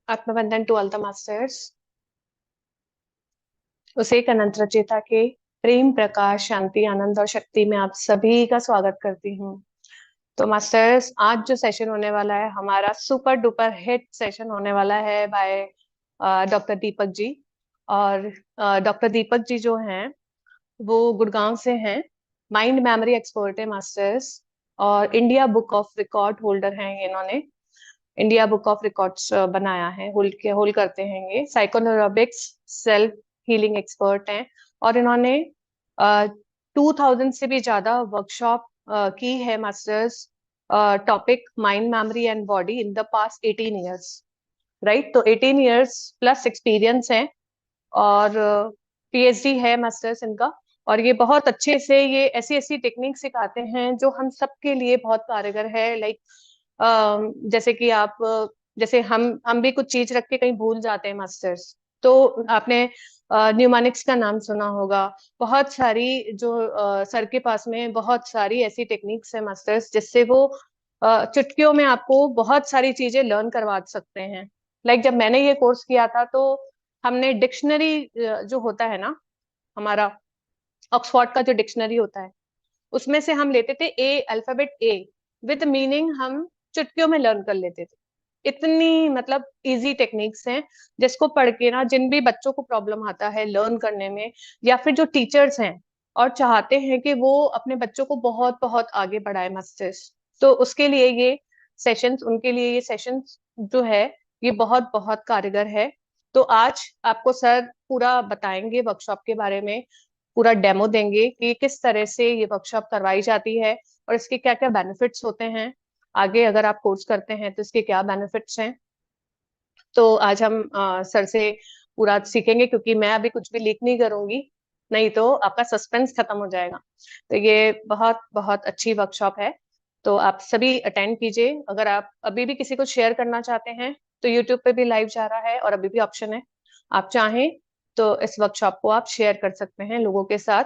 आत्मवंदन to all the masters. उस एक अनंत रचयिता के प्रेम, प्रकाश, शांति, आनंद और शक्ति में आप सभी का स्वागत करती हूँ। तो मास्टर्स, आज जो सेशन होने वाला है हमारा सुपर डुपर हिट सेशन होने वाला है बाय डॉक्टर दीपक जी। और डॉक्टर दीपक जी जो हैं वो गुड़गांव से हैं। माइंड मेमोरी एक्सपर्ट है मास्टर्स, और India book of record holder हैं। इन्होंने इंडिया बुक ऑफ रिकॉर्ड्स बनाया है, होल्ड करते हैं। ये साइकोनोरोबिक्स सेल्फ हीलिंग एक्सपर्ट हैं, और इन्होंने 2000 से भी ज्यादा वर्कशॉप की है masters. Topic mind, memory and body in the past 18 years, right? तो 18 ईयर्स प्लस एक्सपीरियंस है, और पीएचडी है मास्टर्स इनका। और ये बहुत अच्छे से ये ऐसी ऐसी टेक्निक सिखाते हैं जो हम सबके लिए बहुत कारगर है। लाइक जैसे कि आप जैसे हम भी कुछ चीज रख के कहीं भूल जाते हैं मास्टर्स। तो आपने न्यूमैनिक्स का नाम सुना होगा। बहुत सारी जो सर के पास में बहुत सारी ऐसी टेक्निक्स है मास्टर्स, जिससे वो चुटकियों में आपको बहुत सारी चीजें लर्न करवा सकते हैं। लाइक जब मैंने ये कोर्स किया था तो हमने डिक्शनरी जो होता है ना हमारा, ऑक्सफोर्ड का जो डिक्शनरी होता है, उसमें से हम लेते थे ए, अल्फाबेट ए विद मीनिंग हम चुटकियों में लर्न कर लेते थे। इतनी मतलब इजी टेक्निक्स हैं, जिसको पढ़ के ना जिन भी बच्चों को प्रॉब्लम आता है लर्न करने में, या फिर जो टीचर्स हैं और चाहते हैं कि वो अपने बच्चों को बहुत बहुत आगे बढ़ाए मास्टर्स, तो उसके लिए ये सेशंस, उनके लिए ये सेशंस जो है ये बहुत बहुत कारगर है। तो आज आपको सर पूरा बताएंगे वर्कशॉप के बारे में, पूरा डेमो देंगे कि किस तरह से ये वर्कशॉप करवाई जाती है और इसके क्या क्या बेनिफिट्स होते हैं। आगे अगर आप कोर्स करते हैं तो इसके क्या बेनिफिट्स हैं। तो आज हम सर से पूरा सीखेंगे, क्योंकि मैं अभी कुछ भी लीक नहीं करूंगी, नहीं तो आपका सस्पेंस खत्म हो जाएगा। तो ये बहुत बहुत अच्छी वर्कशॉप है, तो आप सभी अटेंड कीजिए। अगर आप अभी भी किसी को शेयर करना चाहते हैं तो यूट्यूब पे भी लाइव जा रहा है और अभी भी ऑप्शन है, आप चाहें तो इस वर्कशॉप को आप शेयर कर सकते हैं लोगों के साथ।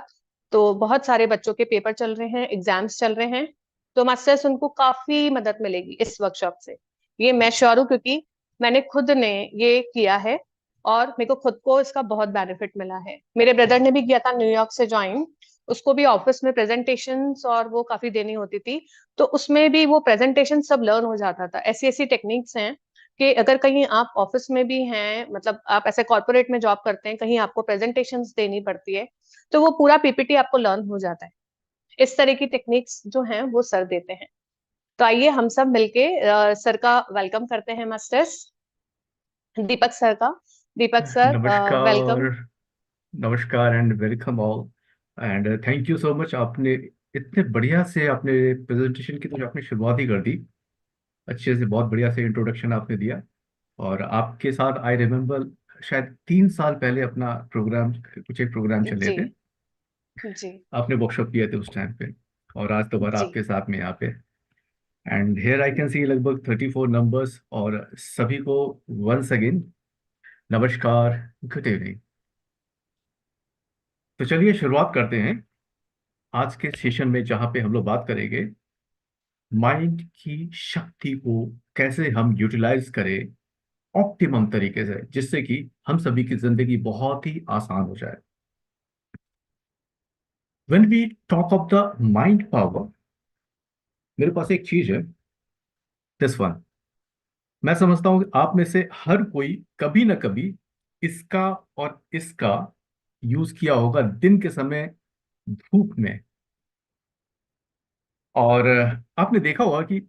तो बहुत सारे बच्चों के पेपर चल रहे हैं, एग्जाम्स चल रहे हैं, तो मास्टर्स उनको काफी मदद मिलेगी इस वर्कशॉप से। ये मैं श्योर हूँ, क्योंकि मैंने खुद ने ये किया है और मेरे को खुद को इसका बहुत बेनिफिट मिला है। मेरे ब्रदर ने भी किया था न्यूयॉर्क से ज्वाइन, उसको भी ऑफिस में प्रेजेंटेशंस और वो काफी देनी होती थी, तो उसमें भी वो प्रेजेंटेशन सब लर्न हो जाता था। ऐसी ऐसी टेक्निक्स हैं कि अगर कहीं आप ऑफिस में भी हैं, मतलब आप ऐसे कॉर्पोरेट में जॉब करते हैं, कहीं आपको प्रेजेंटेशंस देनी पड़ती है, तो वो पूरा पीपीटी आपको लर्न हो जाता है। इस तरह की टेक्निक्स जो हैं वो सर देते हैं। तो आइए हम सब मिलके सर का वेलकम करते हैं मास्टर्स, दीपक सर का। दीपक सर, नमस्कार। वेलकम। नमस्कार and welcome all. And thank you so much. आपने इतने बढ़िया से आपने प्रेजेंटेशन की तो आपने शुरुआत ही कर दी अच्छे से। बहुत बढ़िया से इंट्रोडक्शन आपने दिया। और आपके साथ आई रिमेम्बर शायद 3 साल पहले अपना प्रोग्राम, कुछ एक प्रोग्राम चले जी थे। जी आपने वर्कशॉप किए थे उस टाइम पे। और आज दोबारा जी। आपके साथ में यहाँ पे। एंड हेयर आई कैन सी लगभग 34 नंबर्स। और सभी को वंस अगेन नमस्कार, गुड इवनिंग। तो चलिए शुरुआत करते हैं आज के सेशन में, जहां पे हम लोग बात करेंगे माइंड की शक्ति को कैसे हम यूटिलाइज करें ऑप्टिमम तरीके से, जिससे कि हम सभी की जिंदगी बहुत ही आसान हो जाए। When we talk of the mind power, मेरे पास एक चीज है, दिस वन। मैं समझता हूं कि आप में से हर कोई कभी ना कभी इसका और इसका यूज किया होगा दिन के समय, धूप में। और आपने देखा होगा कि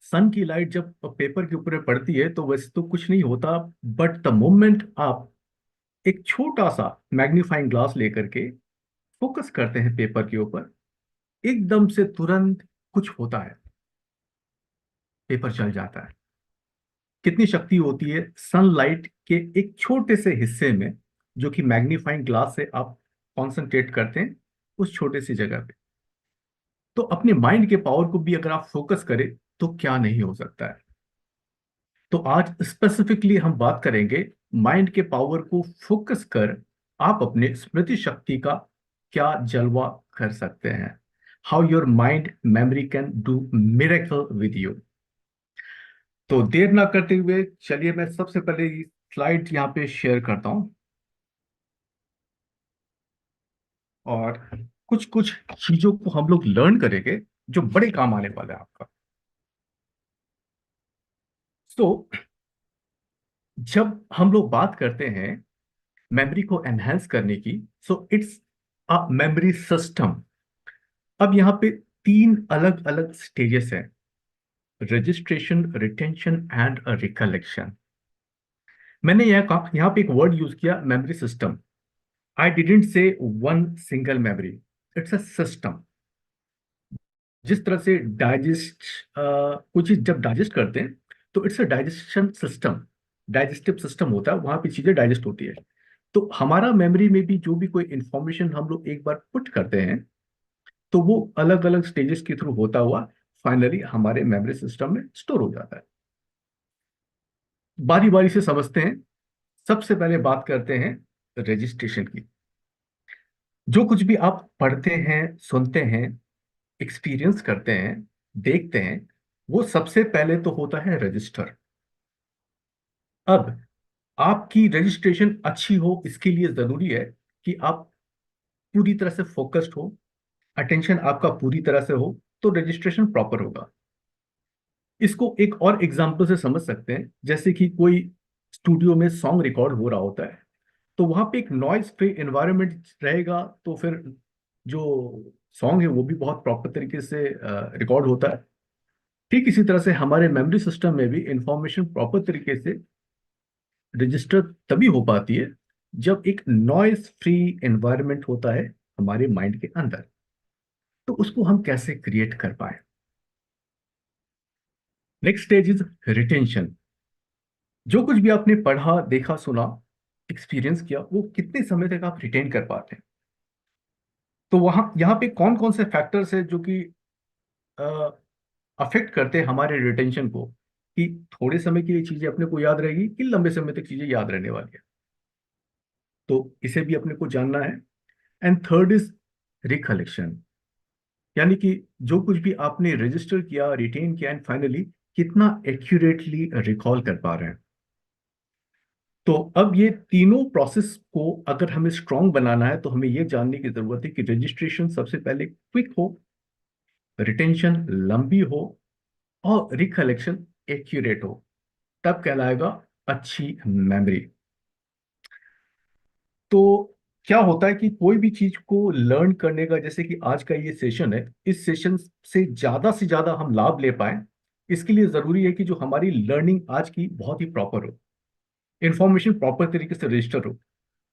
सन की लाइट जब पेपर के ऊपर पड़ती है तो वैसे तो कुछ नहीं होता, बट द मोमेंट आप एक छोटा सा मैग्नीफाइंग ग्लास लेकर के फोकस करते हैं पेपर के ऊपर, एकदम से तुरंत कुछ होता है, पेपर चल जाता है। कितनी शक्ति होती है सनलाइट के एक छोटे से हिस्से में, जो कि मैग्नीफाइंग ग्लास से आप कॉन्सेंट्रेट करते हैं उस छोटे सी जगह पे। तो अपने माइंड के पावर को भी अगर आप फोकस करें तो क्या नहीं हो सकता है। तो आज स्पेसिफिकली हम बात करेंगे माइंड के पावर को फोकस कर आप अपने स्मृति शक्ति का क्या जलवा कर सकते हैं। How your mind memory can do miracle with you. तो देर ना करते हुए चलिए मैं सबसे पहले स्लाइड यहाँ पे शेयर करता हूँ, और कुछ कुछ चीजों को हम लोग लर्न करेंगे जो बड़े काम आने वाले हैं आपका। तो जब हम लोग बात करते हैं मेमोरी को एनहेंस करने की, so it's a memory system. अब यहाँ पे तीन अलग अलग स्टेजेस हैं: रजिस्ट्रेशन, रिटेंशन एंड रिकलेक्शन। मैंने यहाँ पे एक वर्ड यूज किया, memory system. I didn't say one single memory, it's a system. जिस तरह से डाइजेस्ट, कुछ चीज जब डाइजेस्ट करते हैं तो it's a digestion system, digestive system होता है, वहां पे चीजें डाइजेस्ट होती है। तो हमारा मेमोरी में भी जो भी कोई इंफॉर्मेशन हम लोग एक बार पुट करते हैं, तो वो अलग अलग स्टेजेस के थ्रू होता हुआ फाइनली हमारे मेमोरी सिस्टम में स्टोर हो जाता है। बारी बारी से समझते हैं। सबसे पहले बात करते हैं रजिस्ट्रेशन की। जो कुछ भी आप पढ़ते हैं, सुनते हैं, एक्सपीरियंस करते हैं, देखते हैं, वो सबसे पहले तो होता है रजिस्टर। अब आपकी रजिस्ट्रेशन अच्छी हो, इसके लिए जरूरी है कि आप पूरी तरह से फोकस्ड हो, अटेंशन आपका पूरी तरह से हो, तो रजिस्ट्रेशन प्रॉपर होगा। इसको एक और एग्जांपल से समझ सकते हैं, जैसे कि कोई स्टूडियो में सॉन्ग रिकॉर्ड हो रहा होता है, तो वहां पे एक नॉइज फ्री एनवायरनमेंट रहेगा, तो फिर जो सॉन्ग है वो भी बहुत प्रॉपर तरीके से रिकॉर्ड होता है। ठीक इसी तरह से हमारे मेमोरी सिस्टम में भी इंफॉर्मेशन प्रॉपर तरीके से रजिस्टर तभी हो पाती है जब एक नॉइज फ्री एनवायरनमेंट होता है हमारे माइंड के अंदर। तो उसको हम कैसे क्रिएट कर पाए? Next stage is retention. जो कुछ भी आपने पढ़ा, देखा, सुना, एक्सपीरियंस किया, वो कितने समय तक आप रिटेन कर पाते हैं? तो वहां यहाँ पे कौन कौन से फैक्टर्स है जो कि अफेक्ट करते हैं हमारे रिटेंशन को, कि थोड़े समय के लिए चीजें अपने को याद रहेगी कि लंबे समय तक चीजें याद रहने वाली है? तो इसे भी अपने को जानना है। एंड थर्ड इज रिकलेक्शन, यानी कि जो कुछ भी आपने रजिस्टर किया, रिटेन किया, एंड फाइनली कितना एक्यूरेटली रिकॉल कर पा रहे हैं। तो अब ये तीनों प्रोसेस को अगर हमें स्ट्रांग बनाना है, तो हमें ये जानने की जरूरत है कि रजिस्ट्रेशन सबसे पहले क्विक हो, रिटेंशन लंबी हो, और रिकलेक्शन एक्यूरेट हो, तब कहलाएगा अच्छी मेमोरी। तो क्या होता है कि कोई भी चीज को लर्न करने का, जैसे कि आज का ये सेशन है, इस सेशन से ज्यादा हम लाभ ले पाए, इसके लिए जरूरी है कि जो हमारी लर्निंग आज की बहुत ही प्रॉपर हो, इंफॉर्मेशन प्रॉपर तरीके से रजिस्टर हो।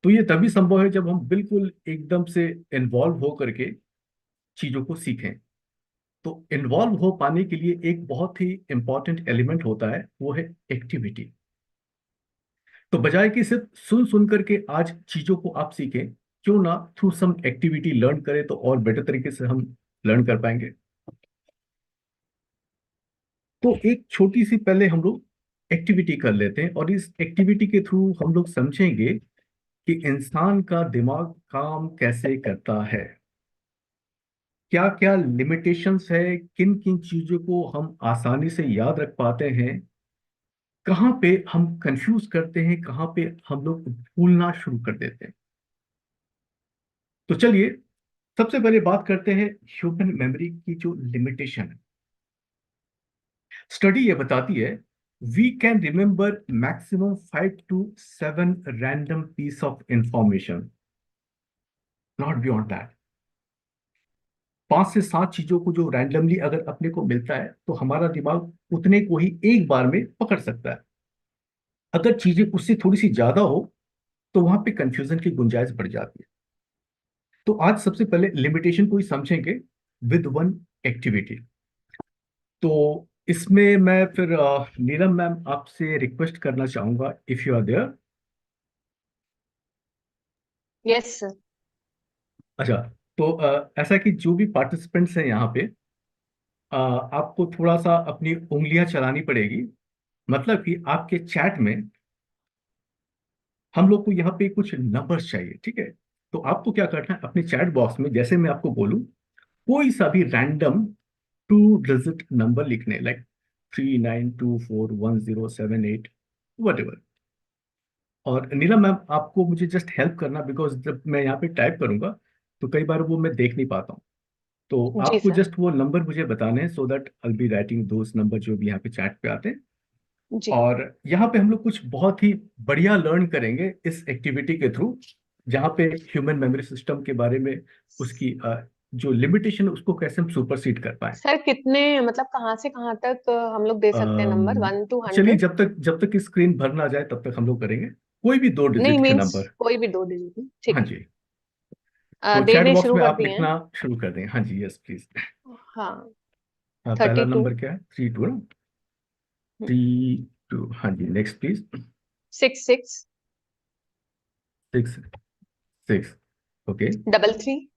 तो ये तभी संभव है जब हम बिल्कुल एकदम से इन्वॉल्व हो करके चीजों को सीखें। तो इन्वॉल्व हो पाने के लिए एक बहुत ही इंपॉर्टेंट एलिमेंट होता है, वो है एक्टिविटी। तो बजाय कि सिर्फ सुन सुन करके आज चीजों को आप सीखें, क्यों ना थ्रू सम एक्टिविटी लर्न करें, तो और बेटर तरीके से हम लर्न कर पाएंगे। तो एक छोटी सी पहले हम लोग एक्टिविटी कर लेते हैं, और इस एक्टिविटी के थ्रू हम लोग समझेंगे कि इंसान का दिमाग काम कैसे करता है, क्या क्या लिमिटेशंस है, किन किन चीजों को हम आसानी से याद रख पाते हैं, कहाँ पे हम कंफ्यूज करते हैं, कहाँ पे हम लोग भूलना शुरू कर देते हैं। तो चलिए सबसे पहले बात करते हैं ह्यूमन मेमोरी की जो लिमिटेशन है। स्टडी ये बताती है we can remember maximum 5 to 7 random piece of information, not beyond that. 5 से 7 चीजों को जो रैंडमली अगर अपने को मिलता है, तो हमारा दिमाग उतने को ही एक बार में पकड़ सकता है। अगर चीजें उससे थोड़ी सी ज्यादा हो, तो वहां पे कंफ्यूजन की गुंजाइश बढ़ जाती है। तो आज सबसे पहले लिमिटेशन को ही समझेंगे विद वन एक्टिविटी। तो इसमें मैं फिर नीलम मैम आपसे रिक्वेस्ट करना चाहूंगा, if you are there. Yes sir. अच्छा, तो ऐसा कि जो भी पार्टिसिपेंट्स हैं यहाँ पे, आपको थोड़ा सा अपनी उंगलियां चलानी पड़ेगी। मतलब कि आपके चैट में हम लोग को यहाँ पे कुछ नंबर्स चाहिए, ठीक है? तो आपको क्या करना है, अपने चैट बॉक्स में जैसे मैं आपको बोलूं, कोई सा भी रैंडम 2 डिजिट नंबर लिखने, लाइक 39241078 whatever। और नीलम मैम, आपको मुझे जस्ट हेल्प करना, बिकॉज जब मैं यहाँ पे टाइप करूंगा तो कई बार वो मैं देख नहीं पाता हूँ। तो जी आपको सर। जस्ट वो नंबर मुझे बताने हैं, so that I be writing those number जो भी यहाँ पे चैट पे आते हैं। जी और यहाँ पे हम लोग कुछ बहुत ही बढ़िया लर्न करेंगे इस एक्टिविटी के थ्रू, जहाँ पे ह्यूमन मेमोरी सिस्टम के बारे में, उसकी जो लिमिटेशन है उसको कैसे हम सुपरसीड कर पाए। सर, कितने मतलब कहाँ से कहाँ तक हम लोग दे सकते हैं नंबर, अम, 1 to 100? चलिए, जब तक स्क्रीन भर ना जाए तब तक हम लोग करेंगे, कोई भी दो नहीं, डिजिट के मीन्स नंबर। कोई भी 2 डिजिट, ठीक हाँ है। जी। तो चैट देने बॉक्स शुरू में कर आप दिए हैं। लिखना शुरू कर दें। हाँ जी, यस प्लीज। हाँ। पहला 32। नंबर क्या है? 32 ना? 32। हाँ जी, नेक्स्ट प्लीज। 66। 66। ओके। 33।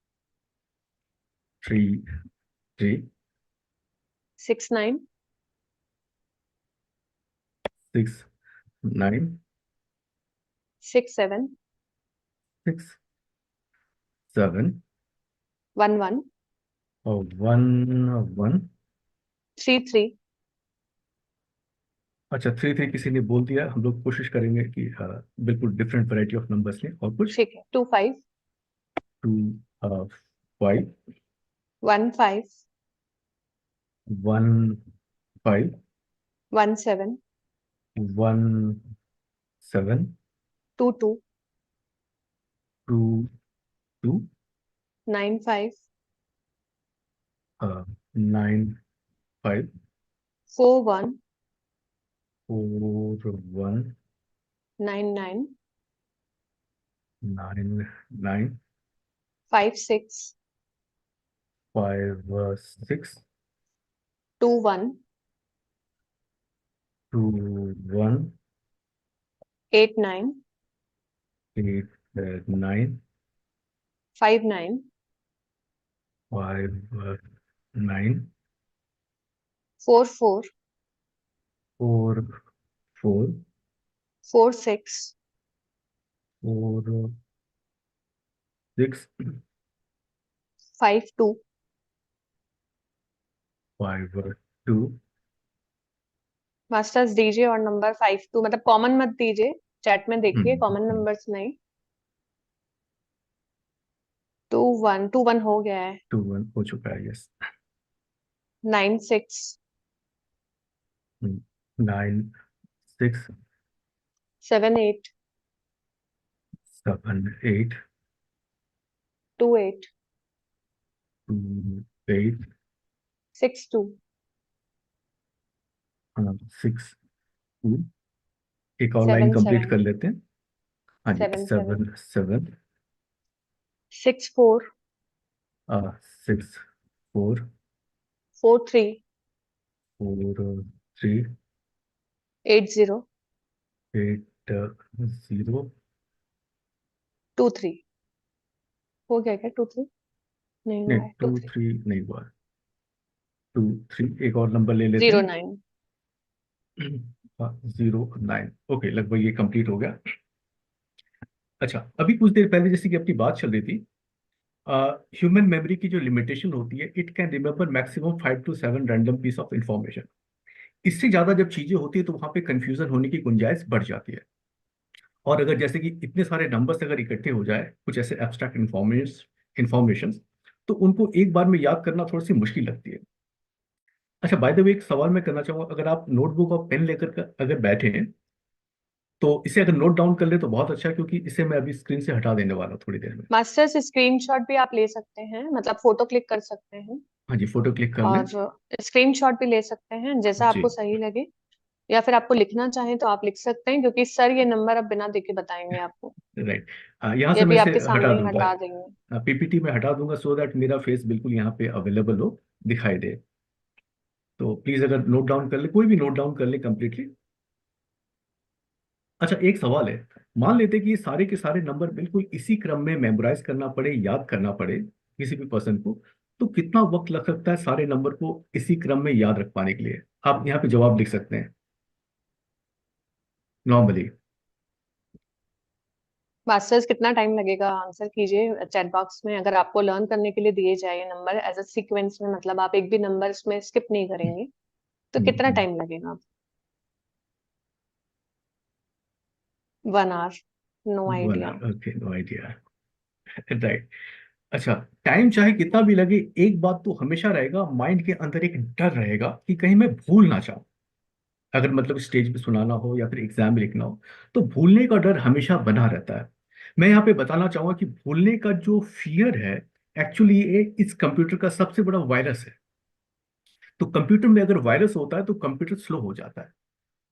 33। 69। 69। 67। 67। 11। और 11। 33। अच्छा, 33 किसी ने बोल दिया, हम लोग कोशिश करेंगे कि बिल्कुल डिफरेंट वैरायटी ऑफ नंबर्स लें। और कुछ? ठीक है, 25। 2। 5। 15। 15। 17। 17। 22। 22। 95। 95। 41। 41। 99। 99। 56। 56। 21। 21। 89। 89। 59। 59। 44। 44। 46। 46। 52। 52। मास्टर्स दीजिए और नंबर 52, मतलब कॉमन मत दीजिए, चैट में देखिए, कॉमन हम्म। नंबर्स नहीं। 21 हो गया है। 21 हो चुका है, यस। 96। 96। 78। 78। 28। 28। 62। 6। एक और लाइन कंप्लीट 77। कर लेते हैं। हाँ जी, 77। 7। 7। 64। 64। 43। 43। 80। 80। 23। हो गया क्या 23? नहीं नहीं, हुआ है, टू टू थ्री थ्री नहीं हुआ। 23। एक और नंबर ले लेते जीरो हैं। नाइन 09। ओके, लगभग ये कंप्लीट हो गया। अच्छा, अभी कुछ देर पहले जैसे कि अपनी बात चल रही थी, ह्यूमन मेमोरी की जो लिमिटेशन होती है, it can remember maximum 5 to 7 random piece of information. इससे ज्यादा जब चीजें होती है तो वहां पे कंफ्यूजन होने की गुंजाइश बढ़ जाती है। और अगर जैसे कि इतने सारे नंबर्स अगर इकट्ठे हो जाए, कुछ ऐसे एब्स्ट्रैक्ट इंफॉर्मेशन, तो उनको एक बार में याद करना थोड़ी सी मुश्किल लगती है। अच्छा, बाय द वे, एक सवाल मैं करना चाहूंगा, अगर आप नोटबुक और पेन लेकर अगर बैठे हैं तो इसे अगर नोट डाउन कर ले तो बहुत अच्छा है, क्योंकि इसे मैं अभी स्क्रीन से हटा देने वाला हूँ थोड़ी देर में। मास्टर्स स्क्रीनशॉट भी आप ले सकते हैं, मतलब फोटो क्लिक कर सकते हैं हाँ जी, फोटो क्लिक कर लें। और स्क्रीनशॉट भी ले सकते हैं, जैसा जी। आपको सही लगे। या फिर आपको लिखना चाहें तो आप लिख सकते हैं, क्योंकि सर ये नंबर अब बिना देखे बताएंगे आपको। राइट। यहाँ ये से मैं भी इसे आपके हटा सामने ही दूंगा, हटा देंगे। पीपीटी में हटा दूंगा, सो दैट मेरा फेस बिल्कुल यहाँ पे अवेलेबल हो, दिखाई दे। तो प्लीज अगर नोट डाउन कर ले, कोई भी नोट डाउन कर ले कंप्लीटली। अच्छा, एक सवाल है। मान लेते कि ये सारे के सारे नंबर बिल्कुल इसी क्रम में मेमोराइज करना पड़े, याद करना पड़े किसी भी पर्सन को, तो कितना वक्त लग सकता है सारे नंबर को इसी क्रम में याद रख पाने के लिए? आप यहाँ पे जवाब लिख सकते हैं नॉर्मली। मास्टर्स कितना टाइम लगेगा, आंसर कीजिए चैट बॉक्स में। अगर आपको लर्न करने के लिए दिए जाए ये नंबर एज अ सीक्वेंस में, मतलब आप एक भी नंबर इसमें स्किप नहीं करेंगे, तो कितना टाइम लगेगा? 1 hour? No one idea. Hour okay, no idea. Right. अच्छा, टाइम चाहे कितना भी लगे, एक बात तो हमेशा रहेगा, माइंड के अंदर एक डर रहेगा कि कहीं मैं भूल ना जाऊं। अगर मतलब स्टेज पे सुनाना हो या फिर एग्जाम में लिखना हो, तो भूलने का डर हमेशा बना रहता है। मैं यहाँ पे बताना चाहूंगा कि भूलने का जो फियर है, एक्चुअली ये इस कंप्यूटर का सबसे बड़ा वायरस है। तो कंप्यूटर में अगर वायरस होता है तो कंप्यूटर स्लो हो जाता है।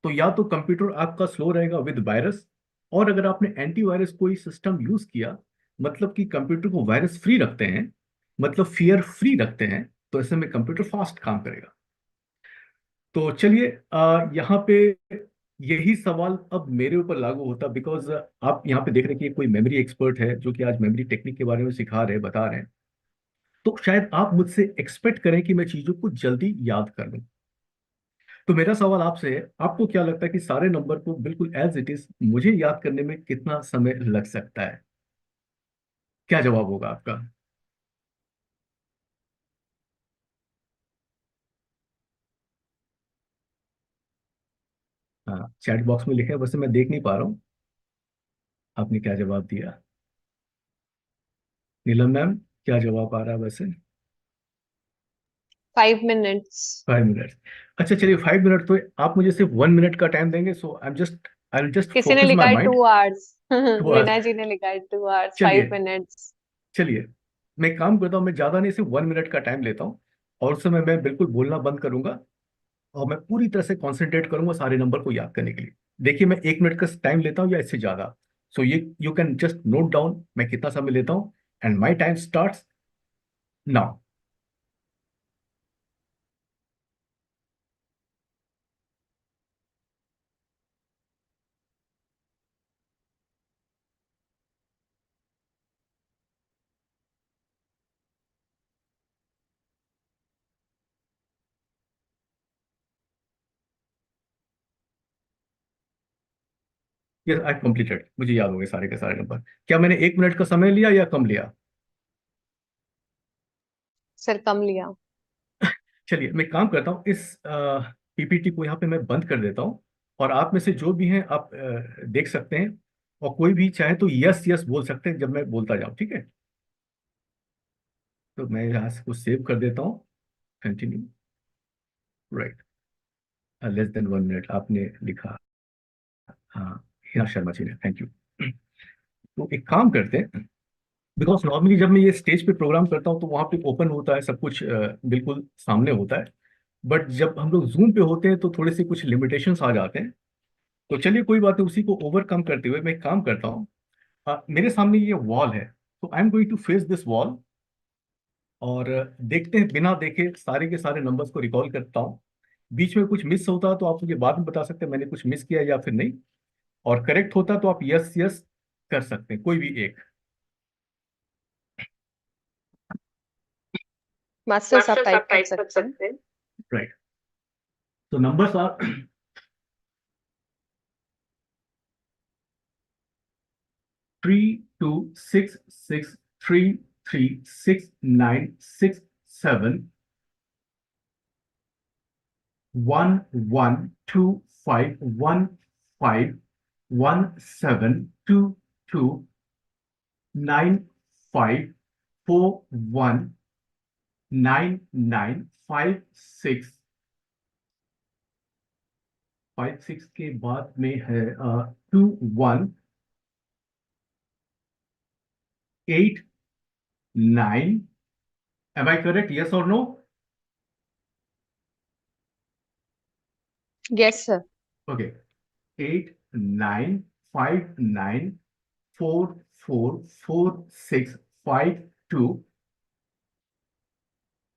तो या तो कंप्यूटर आपका स्लो रहेगा विद वायरस, और अगर आपने एंटीवायरस कोई सिस्टम यूज किया, मतलब कि कंप्यूटर को वायरस फ्री रखते हैं, मतलब फियर फ्री रखते हैं, तो ऐसे में कंप्यूटर फास्ट काम करेगा। तो चलिए, यहाँ पे यही सवाल अब मेरे ऊपर लागू होता, बिकॉज आप यहाँ पे देख रहे हैं कि कोई मेमोरी एक्सपर्ट है जो कि आज मेमोरी टेक्निक के बारे में सिखा रहे हैं, बता रहे हैं। तो शायद आप मुझसे एक्सपेक्ट करें कि मैं चीजों को जल्दी याद कर लूं। तो मेरा सवाल आपसे है, आपको क्या लगता है कि सारे नंबर को बिल्कुल एज इट इज मुझे याद करने में कितना समय लग सकता है? क्या जवाब होगा आपका? हाँ, चैट बॉक्स में लिखे हैं, वैसे मैं देख नहीं पा रहा हूँ आपने क्या जवाब दिया। नीलम मैम, क्या जवाब आ रहा है वैसे? 5 मिनट्स। 5 मिनट? अच्छा चलिए, 5 मिनट तो आप मुझे सिर्फ 1 मिनट का टाइम देंगे, सो आई विल जस्ट किसी ने फोकस लिखा माई है mind 2 hours. Two hours. Vinay ji ने लिखा है 2 आवर्स फाइव चलिए, मिनट्स चलिए, मैं एक काम करता हूँ, मैं ज्यादा नहीं, सिर्फ 1 मिनट का टाइम लेता हूँ। और उस समय मैं बिल्कुल बोलना बंद करूंगा, और मैं पूरी तरह से कंसंट्रेट करूंगा सारे नंबर को याद करने के लिए। देखिए, मैं 1 मिनट का टाइम लेता हूँ या इससे ज्यादा। सो ये you can just note down मैं कितना समय लेता हूँ, and my time start now. Yes, I completed, मुझे याद हो गए सारे के सारे नंबर। क्या मैंने 1 मिनट का समय लिया या कम लिया? सर कम लिया। चलिए, मैं काम करता हूँ, इस पीपीटी को यहाँ पे मैं बंद कर देता हूँ। और आप में से जो भी हैं, आप देख सकते हैं। और कोई भी चाहे तो यस यस बोल सकते हैं जब मैं बोलता जाऊँ, ठीक है? तो मैं यहाँ से कुछ सेव कर देता हूँ। Continue. Right. Less than 1 minute आपने लिखा। हाँ, हिना शर्मा जी ने, थैंक यू। तो एक काम करते हैं, बिकॉज नॉर्मली जब मैं ये स्टेज पे प्रोग्राम करता हूँ तो वहाँ पे ओपन होता है सब कुछ, बिल्कुल सामने होता है। बट जब हम लोग जूम पे होते हैं तो थोड़े से कुछ लिमिटेशंस आ जाते हैं। तो चलिए, कोई बात नहीं, उसी को ओवरकम करते हुए मैं एक काम करता हूँ। मेरे सामने ये वॉल है, तो I am going to face this wall. और देखते हैं, बिना देखे सारे के सारे नंबर्स को रिकॉल करता हूँ। बीच में कुछ मिस होता है तो आप मुझे बाद में बता सकते हैं मैंने कुछ मिस किया या फिर नहीं। और करेक्ट होता तो आप यस यस कर सकते हैं, कोई भी एक। मास्टर्स आप मास्टर्स आप टाइप कर टाइप कर सकते हैं। सकते हैं। राइट। तो नंबर्स आर 3266333697, 1125151722, 95419956। के बाद में है 2189। एम आई करेक्ट, यस और no? Yes sir. Okay. 8959444652,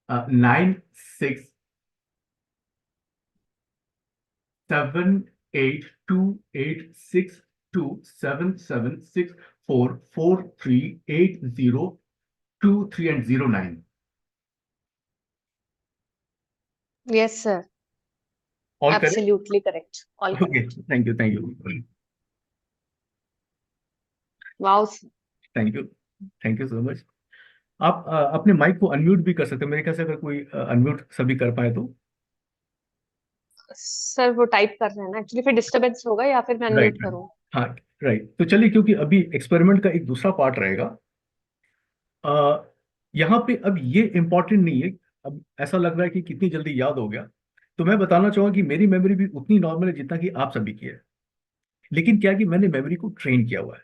967828627764438023 and 09। Yes sir. All correct. Absolutely correct, all okay, correct. Thank you, thank you. Wow. Thank you, thank you so much. आप अपने mic को unmute भी कर सकते हैं मेरे ख्याल से, अगर कोई अनम्यूट सभी कर पाए तो। सर वो टाइप कर रहे हैं ना एक्चुअली, फिर डिस्टरबेंस होगा, या फिर मैं राइट अनम्यूट राइट। करूँ? हाँ राइट, तो चलिए, क्योंकि अभी एक्सपेरिमेंट का एक दूसरा पार्ट रहेगा। आ, यहाँ पे अब ये इम्पोर्टेंट नहीं है। अब ऐसा लग रहा है कि कितनी जल्दी याद हो गया, तो मैं बताना चाहूंगा कि मेरी मेमोरी भी उतनी नॉर्मल है जितना कि आप सभी की है। लेकिन क्या है कि मैंने मेमोरी को ट्रेन किया हुआ है।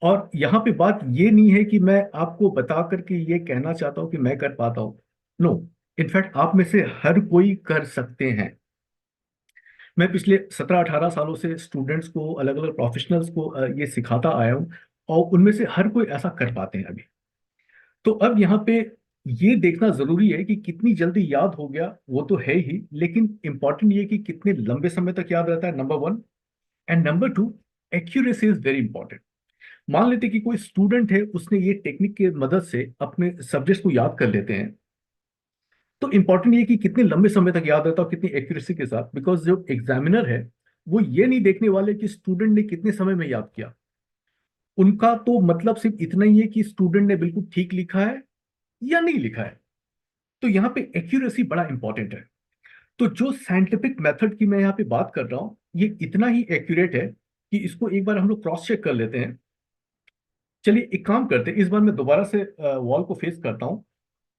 और यहाँ पे बात ये नहीं है कि मैं आपको बता करके ये कहना चाहता हूँ कि मैं कर पाता हूँ। नो, इनफैक्ट आप में से हर कोई कर सकते हैं। मैं पिछले 17-18 सालों से स्टूडेंट्स को, अलग अलग प्रोफेशनल्स को ये सिखाता आया हूँ, और उनमें से हर कोई ऐसा कर पाते हैं अभी। तो अब यहाँ पे ये देखना जरूरी है कि कितनी जल्दी याद हो गया, वो तो है ही, लेकिन इंपॉर्टेंट ये कि कितने लंबे समय तक याद रहता है, number one. And number two, accuracy is very important. मान लेते कि कोई स्टूडेंट है, उसने ये टेक्निक की मदद से अपने सब्जेक्ट्स को याद कर लेते हैं, तो इंपॉर्टेंट ये कि कितने लंबे समय तक याद रहता है और कितनी एक्यूरेसी के साथ। बिकॉज जो एग्जामिनर है, वो ये नहीं देखने वाले कि स्टूडेंट ने कितने समय में याद किया। उनका तो मतलब सिर्फ इतना ही है कि स्टूडेंट ने बिल्कुल ठीक लिखा है या नहीं लिखा है। तो यहाँ पे एक्यूरेसी बड़ा इंपॉर्टेंट है। तो जो साइंटिफिक मेथड की मैं यहाँ पे बात कर रहा हूँ, ये इतना ही एक्यूरेट है कि इसको एक बार हम लोग क्रॉस चेक कर लेते हैं। चलिए एक काम करते हैं, इस बार मैं दोबारा से वॉल को फेस करता हूँ,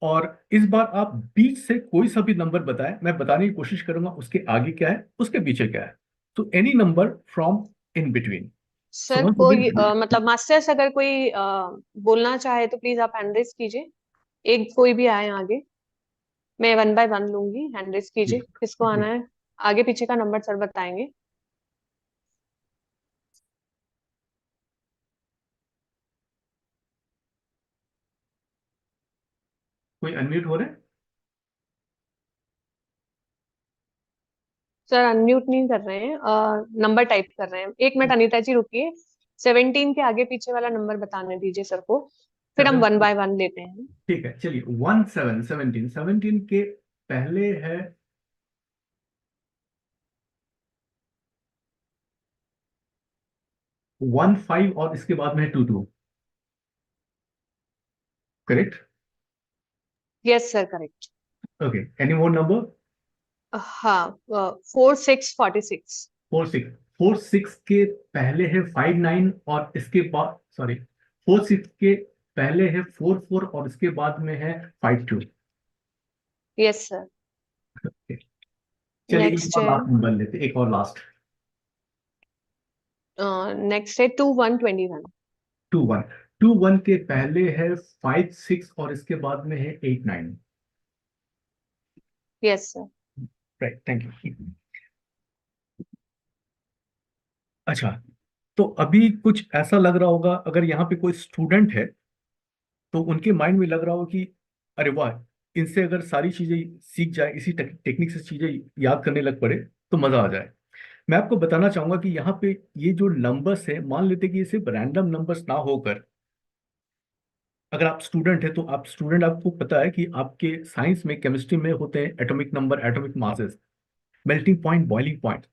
और इस बार आप बीच से कोई सा भी नंबर बताएं, मैं बताने की कोशिश करूंगा उसके आगे क्या है, उसके पीछे क्या है। तो any number from in between. So sir once कोई अगेन, मतलब मास्टर्स अगर कोई बोलना चाहे तो प्लीज आप हैंड रेज कीजिए। एक कोई भी आए आगे, मैं वन बाय वन लूंगी, हैंड रेज कीजिए किसको आना है। आगे पीछे का नंबर सर बताएंगे। कोई अनम्यूट हो रहे हैं? सर अनम्यूट नहीं कर रहे हैं, नंबर टाइप कर रहे हैं। एक मिनट अनीता जी रुकिए। 17 के आगे पीछे वाला नंबर बताने दीजिए सर को, फिर हम सेवन, वन बाय वन लेते हैं। ठीक है, चलिए 17, 17, 17 के पहले है 15, और इसके बाद में है 22। Correct? Yes sir correct. Okay, any more number? हाँ, 4646। 46, 46 के पहले है 59, और इसके बाद, सॉरी, 46 के पहले है 44, और इसके बाद में है 52। Yes sir. चलिए एक नेक्स्ट और है, लास्ट नंबर लेते, एक और लास्ट। नेक्स्ट है 2121। 21, 21 के पहले है 56, और इसके बाद में है 89। Yes sir. Right, thank you. अच्छा, तो अभी कुछ ऐसा लग रहा होगा, अगर यहाँ पे कोई स्टूडेंट है तो उनके माइंड में लग रहा हो कि अरे वाह, इनसे अगर सारी चीजें सीख जाए, इसी टेक्निक से चीजें याद करने लग पड़े, तो मजा आ जाए। मैं आपको बताना चाहूंगा कि यहाँ पे ये जो नंबर्स है, मान लेते कि ये सिर्फ रैंडम नंबर्स ना होकर, अगर आप स्टूडेंट है तो आप स्टूडेंट, आपको पता है कि आपके साइंस में, केमिस्ट्री में होते हैं atomic number, atomic masses, melting point, boiling point,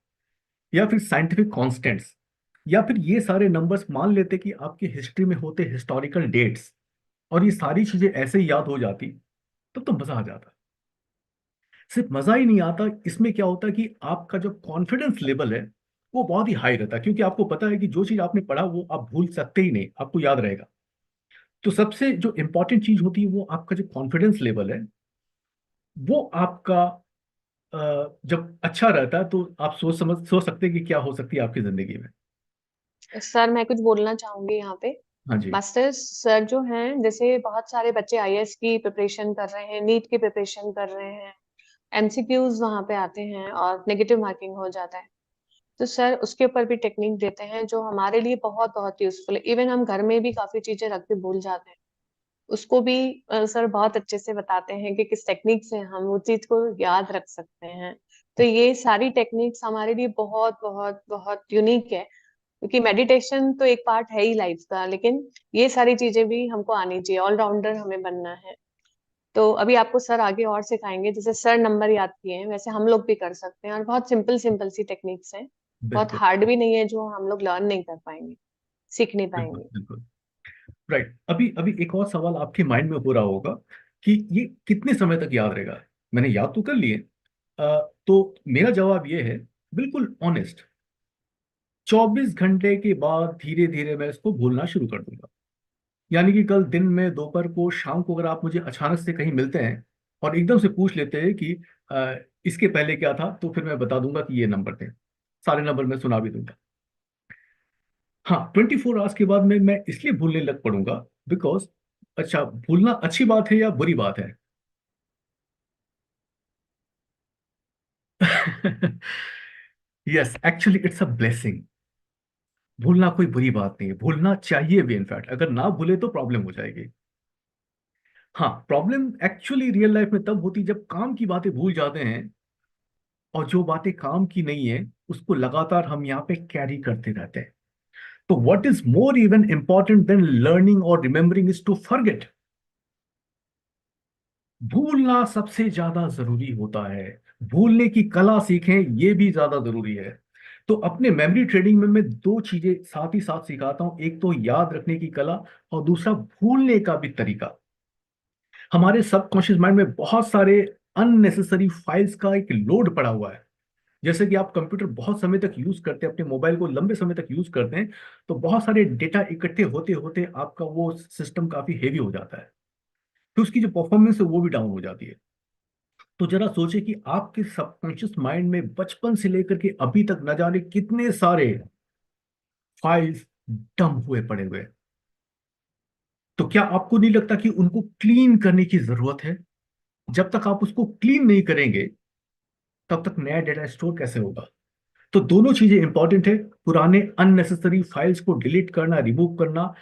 या फिर साइंटिफिक कांस्टेंट्स, या फिर ये सारे नंबर्स मान लेते कि आपकी हिस्ट्री में होते हिस्टोरिकल डेट्स, और ये सारी चीजें ऐसे ही याद हो जाती, तब तो मजा आ जाता। सिर्फ मजा ही नहीं आता, इसमें क्या होता है कि आपका जो कॉन्फिडेंस लेवल है, वो बहुत ही हाई रहता है, क्योंकि आपको पता है कि जो चीज आपने पढ़ा वो आप भूल सकते ही नहीं, आपको याद रहेगा। तो सबसे जो इंपॉर्टेंट चीज होती है, वो आपका जो कॉन्फिडेंस लेवल है, वो आपका जब अच्छा रहता है, तो आप सोच सकते हैं कि क्या हो सकती है आपकी जिंदगी में। सर मैं कुछ बोलना चाहूंगी यहाँ पे। हाँ जी। मास्टर्स सर जो हैं, जैसे बहुत सारे बच्चे आईएएस की प्रिपरेशन कर रहे हैं, नीट की प्रिपरेशन कर रहे हैं, एमसीक्यूज वहां पे आते हैं और नेगेटिव मार्किंग हो जाता है। तो सर उसके ऊपर भी टेक्निक देते हैं जो हमारे लिए बहुत बहुत यूजफुल है। इवन हम घर में भी काफी चीजें रख के भूल जाते हैं, उसको भी सर बहुत अच्छे से बताते हैं कि किस टेक्निक से हम वो चीज को याद रख सकते हैं। तो ये सारी टेक्निक्स हमारे लिए बहुत बहुत बहुत यूनिक है, क्योंकि मेडिटेशन तो एक पार्ट है ही लाइफ का, लेकिन ये सारी चीजें भी हमको आनी चाहिए, ऑलराउंडर हमें बनना है। तो अभी आपको सर आगे और सिखाएंगे, जैसे सर नंबर याद किए हैं वैसे हम लोग भी कर सकते हैं, और बहुत सिंपल सिंपल सी टेक्निक्स हैं। बहुत बिल्कुल हार्ड भी नहीं है जो हम लोग लर्न नहीं कर पाएंगे, सीख नहीं बिल्कुल पाएंगे। बिल्कुल। राइट, अभी अभी एक और सवाल आपके माइंड में हो रहा होगा कि ये कितने समय तक याद रहेगा। मैंने याद तो कर लिए, तो मेरा जवाब ये है, बिल्कुल ऑनेस्ट, 24 घंटे के बाद धीरे धीरे मैं इसको भूलना शुरू कर दूंगा। यानी कि कल दिन में, दोपहर को, शाम को अगर आप मुझे अचानक से कहीं मिलते हैं और एकदम से पूछ लेते हैं कि इसके पहले क्या था, तो फिर मैं बता दूंगा कि ये नंबर थे, सारे नंबर मैं सुना भी दूंगा। हाँ, 24 आवर्स के बाद में मैं इसलिए भूलने लग पड़ूंगा बिकॉज, अच्छा, भूलना अच्छी बात है या बुरी बात है? Yes, actually it's a blessing. भूलना कोई बुरी बात नहीं है, भूलना चाहिए भी। इनफैक्ट अगर ना भूले तो प्रॉब्लम हो जाएगी। हाँ, प्रॉब्लम एक्चुअली रियल लाइफ में तब होती है जब काम की बातें भूल जाते हैं, और जो बातें काम की नहीं है उसको लगातार हम यहाँ पे कैरी करते रहते हैं। तो what is more even important than learning और रिमेम्बरिंग इज टू फॉरगेट। भूलना सबसे ज्यादा जरूरी होता है। भूलने की कला सीखें, ये भी ज्यादा जरूरी है। तो अपने मेमोरी ट्रेनिंग में मैं दो चीजें साथ ही साथ सिखाता हूं, एक तो याद रखने की कला, और दूसरा भूलने का भी तरीका। हमारे सबकॉन्शियस माइंड में बहुत सारे अननेसेसरी फाइल्स का एक लोड पड़ा हुआ है। जैसे कि आप कंप्यूटर बहुत समय तक यूज करते हैं, अपने मोबाइल को लंबे समय तक यूज करते हैं, तो बहुत सारे डेटा इकट्ठे होते होते आपका वो सिस्टम काफी हेवी हो जाता है। तो उसकी जो परफॉर्मेंस है वो भी डाउन हो जाती है। तो जरा सोचे कि आपके सबकॉन्शियस माइंड में बचपन से लेकर के अभी तक न जाने कितने सारे फाइल्स डंप हुए पड़े हुए हैं। तो क्या आपको नहीं लगता कि उनको क्लीन करने की जरूरत है? जब तक आप उसको क्लीन नहीं करेंगे, तब तक नया डेटा स्टोर कैसे होगा? तो दोनों चीजें इंपॉर्टेंट है। पुराने अननेसेसरी फाइल्स को डिलीट करना, रिमूव करना,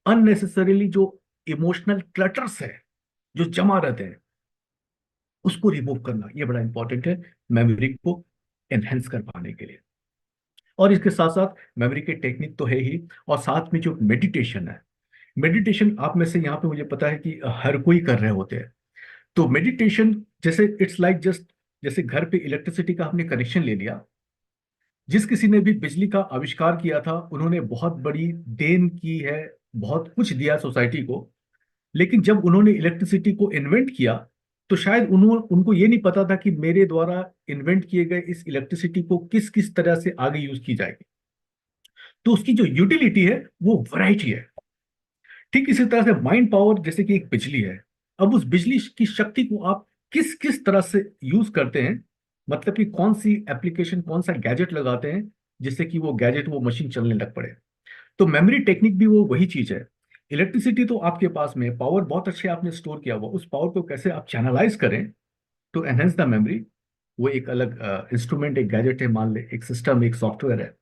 अननेसेसरीली जो इमोशनल क्लटर्स है जो जमा रहते हैं, उसको रिमूव करना, ये बड़ा इंपॉर्टेंट है मेमोरी को एनहेंस कर पाने के लिए। और इसके साथ साथ मेमोरी के टेक्निक तो है ही, और साथ में जो मेडिटेशन है, मेडिटेशन आप में से यहाँ पे मुझे पता है कि हर कोई कर रहे होते हैं। तो मेडिटेशन जैसे इट्स लाइक जस्ट, जैसे घर पे इलेक्ट्रिसिटी का हमने कनेक्शन ले लिया, जिस किसी ने भी बिजली का आविष्कार किया था उन्होंने बहुत बड़ी देन की है, बहुत कुछ दिया सोसाइटी को। लेकिन जब उन्होंने इलेक्ट्रिसिटी को इन्वेंट किया, तो शायद उनको ये नहीं पता था कि मेरे द्वारा इन्वेंट किए गए इस इलेक्ट्रिसिटी को किस किस तरह से आगे यूज की जाएगी। तो उसकी जो यूटिलिटी है वो वैरायटी है। ठीक इसी तरह से माइंड पावर जैसे कि एक बिजली है। अब उस बिजली की शक्ति को आप किस किस तरह से यूज करते हैं, मतलब कि कौन सी एप्लीकेशन, कौन सा गैजेट लगाते हैं जिससे कि वो गैजेट, वो मशीन चलने लग पड़े। तो मेमोरी टेक्निक भी वो वही चीज है। इलेक्ट्रिसिटी तो आपके पास में, पावर बहुत अच्छे आपने स्टोर किया हुआ, उस पावर को कैसे आप चैनलाइज करें टू एनहेंस द मेमोरी, वो एक अलग इंस्ट्रूमेंट, एक गैजेट है, मान ले एक सिस्टम, एक सॉफ्टवेयर है।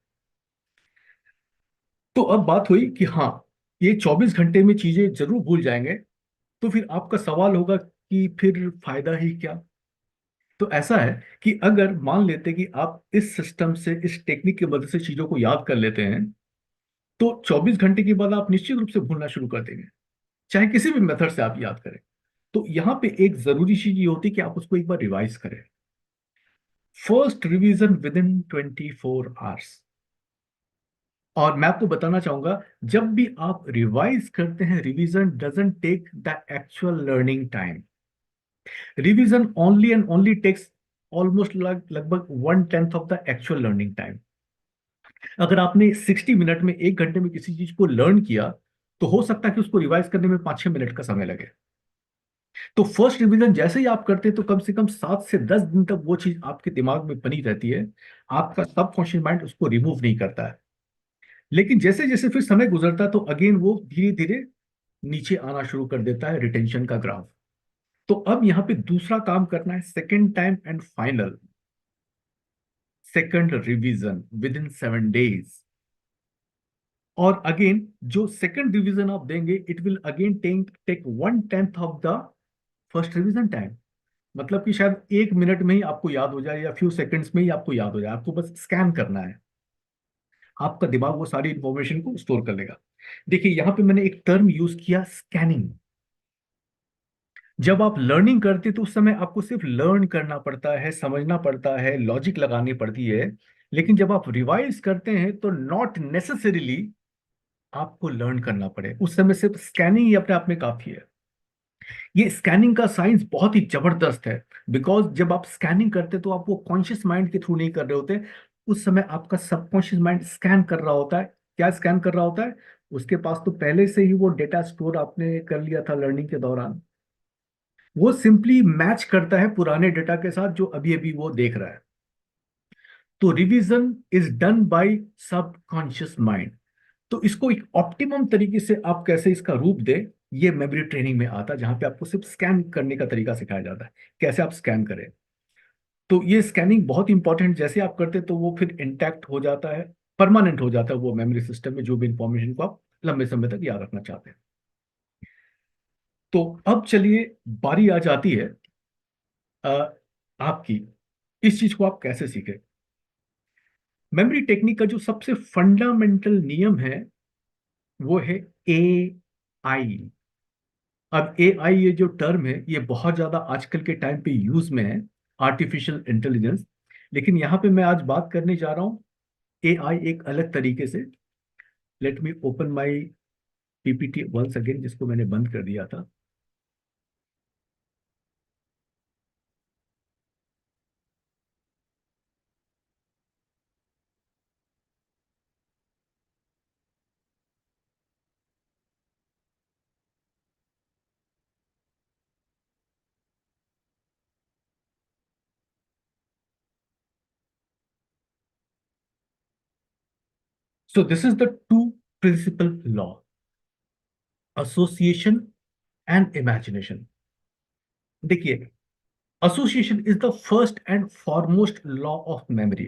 तो अब बात हुई कि हाँ, ये 24 घंटे में चीजें जरूर भूल जाएंगे। तो फिर आपका सवाल होगा कि फिर फायदा ही क्या? तो ऐसा है कि अगर मान लेते कि आप इस सिस्टम से, इस टेक्निक की मदद से चीजों को याद कर लेते हैं, तो 24 घंटे के बाद आप निश्चित रूप से भूलना शुरू कर देंगे, चाहे किसी भी मेथड से आप याद करें। तो यहाँ पे एक जरूरी चीज ये होती है कि आप उसको एक बार रिवाइज करें। First revision with in 24 hours. और मैं आपको बताना चाहूंगा, जब भी आप रिवाइज करते हैं, revision doesn't take the actual learning time. Revision only and only takes almost लगभग 1/10 of the actual learning time. अगर आपने 60 मिनट में, 1 घंटे में किसी चीज को लर्न किया, तो हो सकता है कि उसको रिवाइज करने में 5-6 मिनट का समय लगे। तो फर्स्ट रिवीजन जैसे ही आप करते हैं, तो कम से कम 7 से 10 दिन तक वो चीज आपके दिमाग में बनी रहती है। आपका सबकॉन्शियस माइंड उसको रिमूव नहीं करता है। लेकिन जैसे जैसे फिर समय गुजरता है, तो अगेन वो धीरे धीरे नीचे आना शुरू कर देता है, रिटेंशन का ग्राफ। तो अब यहाँ पे दूसरा काम करना है, second time and final, second revision within 7 days. और अगेन जो सेकंड रिवीजन आप देंगे, it will again take take 1/10 of the first revision time. मतलब कि शायद 1 मिनट में ही आपको याद हो जाए, या फ्यू सेकंड्स में ही आपको याद हो जाए, आपको बस स्कैन करना है। आपका दिमाग वो सारी इंफॉर्मेशन को स्टोर कर लेगा। देखिए यहाँ पे मैंने एक टर्म यूज किया, स्कैनिंग। जब आप लर्निंग करते तो उस समय आपको सिर्फ लर्न करना पड़ता है, समझना पड़ता है, लॉजिक लगानी पड़ती है। लेकिन जब आप रिवाइज करते हैं, तो नॉट नेसेसरीली आपको लर्न करना पड़े, उस समय सिर्फ स्कैनिंग ही अपने आप में काफी है। ये स्कैनिंग का साइंस बहुत ही जबरदस्त है। बिकॉज जब आप स्कैनिंग करते तो आप वो कॉन्शियस माइंड के थ्रू नहीं कर रहे होते, उस समय आपका सबकॉन्शियस माइंड स्कैन कर रहा होता है। क्या स्कैन कर रहा होता है? उसके पास तो पहले से ही वो डेटा स्टोर आपने कर लिया था लर्निंग के दौरान। वो सिंपली मैच करता है पुराने डेटा के साथ जो अभी अभी वो देख रहा है। तो revision is done by subconscious mind. तो इसको एक ऑप्टिमम तरीके से आप कैसे इसका रूप दे, ये मेमोरी ट्रेनिंग में आता है, जहां पे आपको सिर्फ स्कैन करने का तरीका सिखाया जाता है, कैसे आप स्कैन करें। तो ये स्कैनिंग बहुत इंपॉर्टेंट, जैसे आप करते तो वो फिर इंटैक्ट हो जाता है, परमानेंट हो जाता है वो मेमोरी सिस्टम में, जो भी इंफॉर्मेशन को आप लंबे समय तक याद रखना चाहते हैं। तो अब चलिए बारी आ जाती है अ, आपकी, इस चीज को आप कैसे सीखें। मेमोरी टेक्निक का जो सबसे फंडामेंटल नियम है वो है ए आई। अब ए आई ये जो टर्म है ये बहुत ज्यादा आजकल के टाइम पे यूज में है, आर्टिफिशियल इंटेलिजेंस। लेकिन यहाँ पे मैं आज बात करने जा रहा हूँ ए आई एक अलग तरीके से। Let me open my PPT once again, जिसको मैंने बंद कर दिया था। So this is the two principal law, association and imagination. देखिए, association is the first and foremost law of memory.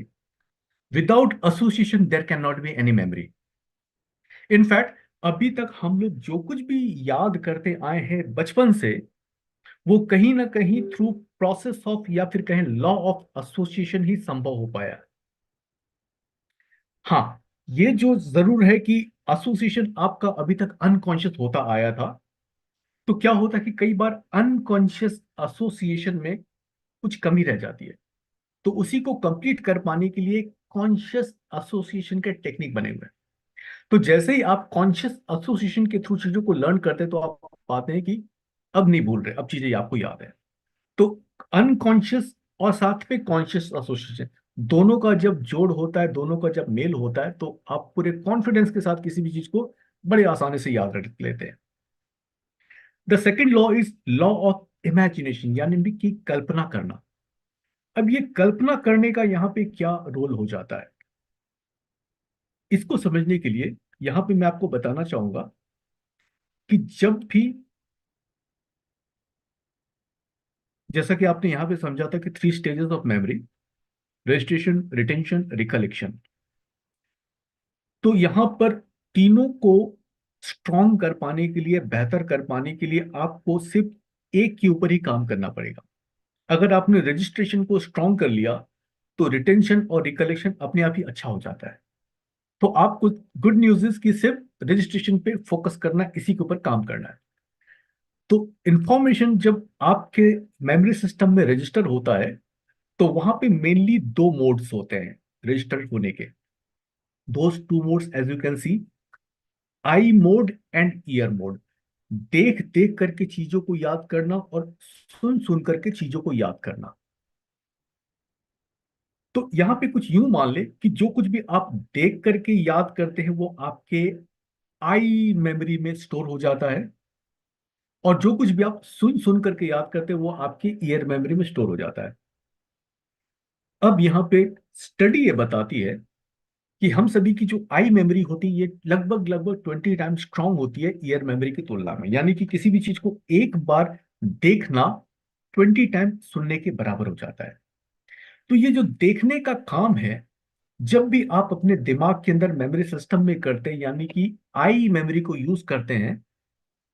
Without association there can not be any memory. In fact अभी तक हम लोग जो कुछ भी याद करते आए हैं बचपन से, वो कहीं ना कहीं थ्रू प्रोसेस ऑफ या फिर कहें लॉ ऑफ एसोसिएशन ही संभव हो पाया। हाँ, ये जो जरूर है कि एसोसिएशन आपका अभी तक अनकॉन्शियस होता आया था। तो क्या होता है कि कई बार अनकॉन्शियस एसोसिएशन में कुछ कमी रह जाती है, तो उसी को कंप्लीट कर पाने के लिए कॉन्शियस एसोसिएशन के टेक्निक बने हुए हैं। तो जैसे ही आप कॉन्शियस एसोसिएशन के थ्रू चीजों को लर्न करते हैं तो आप पाते हैं कि अब नहीं भूल रहे, अब चीजें आपको याद है। तो अनकॉन्शियस और साथ में कॉन्शियस एसोसिएशन, दोनों का जब जोड़ होता है, दोनों का जब मेल होता है, तो आप पूरे कॉन्फिडेंस के साथ किसी भी चीज को बड़े आसानी से याद रख लेते हैं। The second law is law of imagination, यानी कि कल्पना करना। अब ये कल्पना करने का यहाँ पे क्या रोल हो जाता है, इसको समझने के लिए यहाँ पे मैं आपको बताना चाहूंगा कि जब भी, जैसा कि आपने यहाँ पे समझा था कि three stages of memory, registration, retention, recollection. तो यहाँ पर तीनों को स्ट्रॉन्ग कर पाने के लिए, बेहतर कर पाने के लिए आपको सिर्फ एक के ऊपर ही काम करना पड़ेगा। अगर आपने रजिस्ट्रेशन को स्ट्रॉन्ग कर लिया तो रिटेंशन और रिकलेक्शन अपने आप ही अच्छा हो जाता है। तो आपको गुड न्यूज इज कि सिर्फ रजिस्ट्रेशन पे फोकस करना है, इसी के ऊपर काम करना है। तो इंफॉर्मेशन जब आपके मेमोरी सिस्टम में रजिस्टर होता है तो वहां पे मेनली दो मोड्स होते हैं रजिस्टर होने के। Those two modes as you can see, eye mode and ear mode. देख देख करके चीजों को याद करना और सुन सुन करके चीजों को याद करना। तो यहां पे कुछ यूं मान ले कि जो कुछ भी आप देख करके याद करते हैं वो आपके आई मेमोरी में स्टोर हो जाता है, और जो कुछ भी आप सुन सुन करके याद करते हैं वो आपकी ईयर मेमोरी में स्टोर हो जाता है। अब यहाँ पे स्टडी ये बताती है कि हम सभी की जो आई मेमोरी होती है ये लगभग लगभग 20 टाइम्स स्ट्रांग होती है ईयर मेमोरी की तुलना में। यानी कि किसी भी चीज को एक बार देखना 20 टाइम सुनने के बराबर हो जाता है। तो ये जो देखने का काम है, जब भी आप अपने दिमाग के अंदर मेमोरी सिस्टम में करते हैं, यानी कि आई मेमोरी को यूज करते हैं,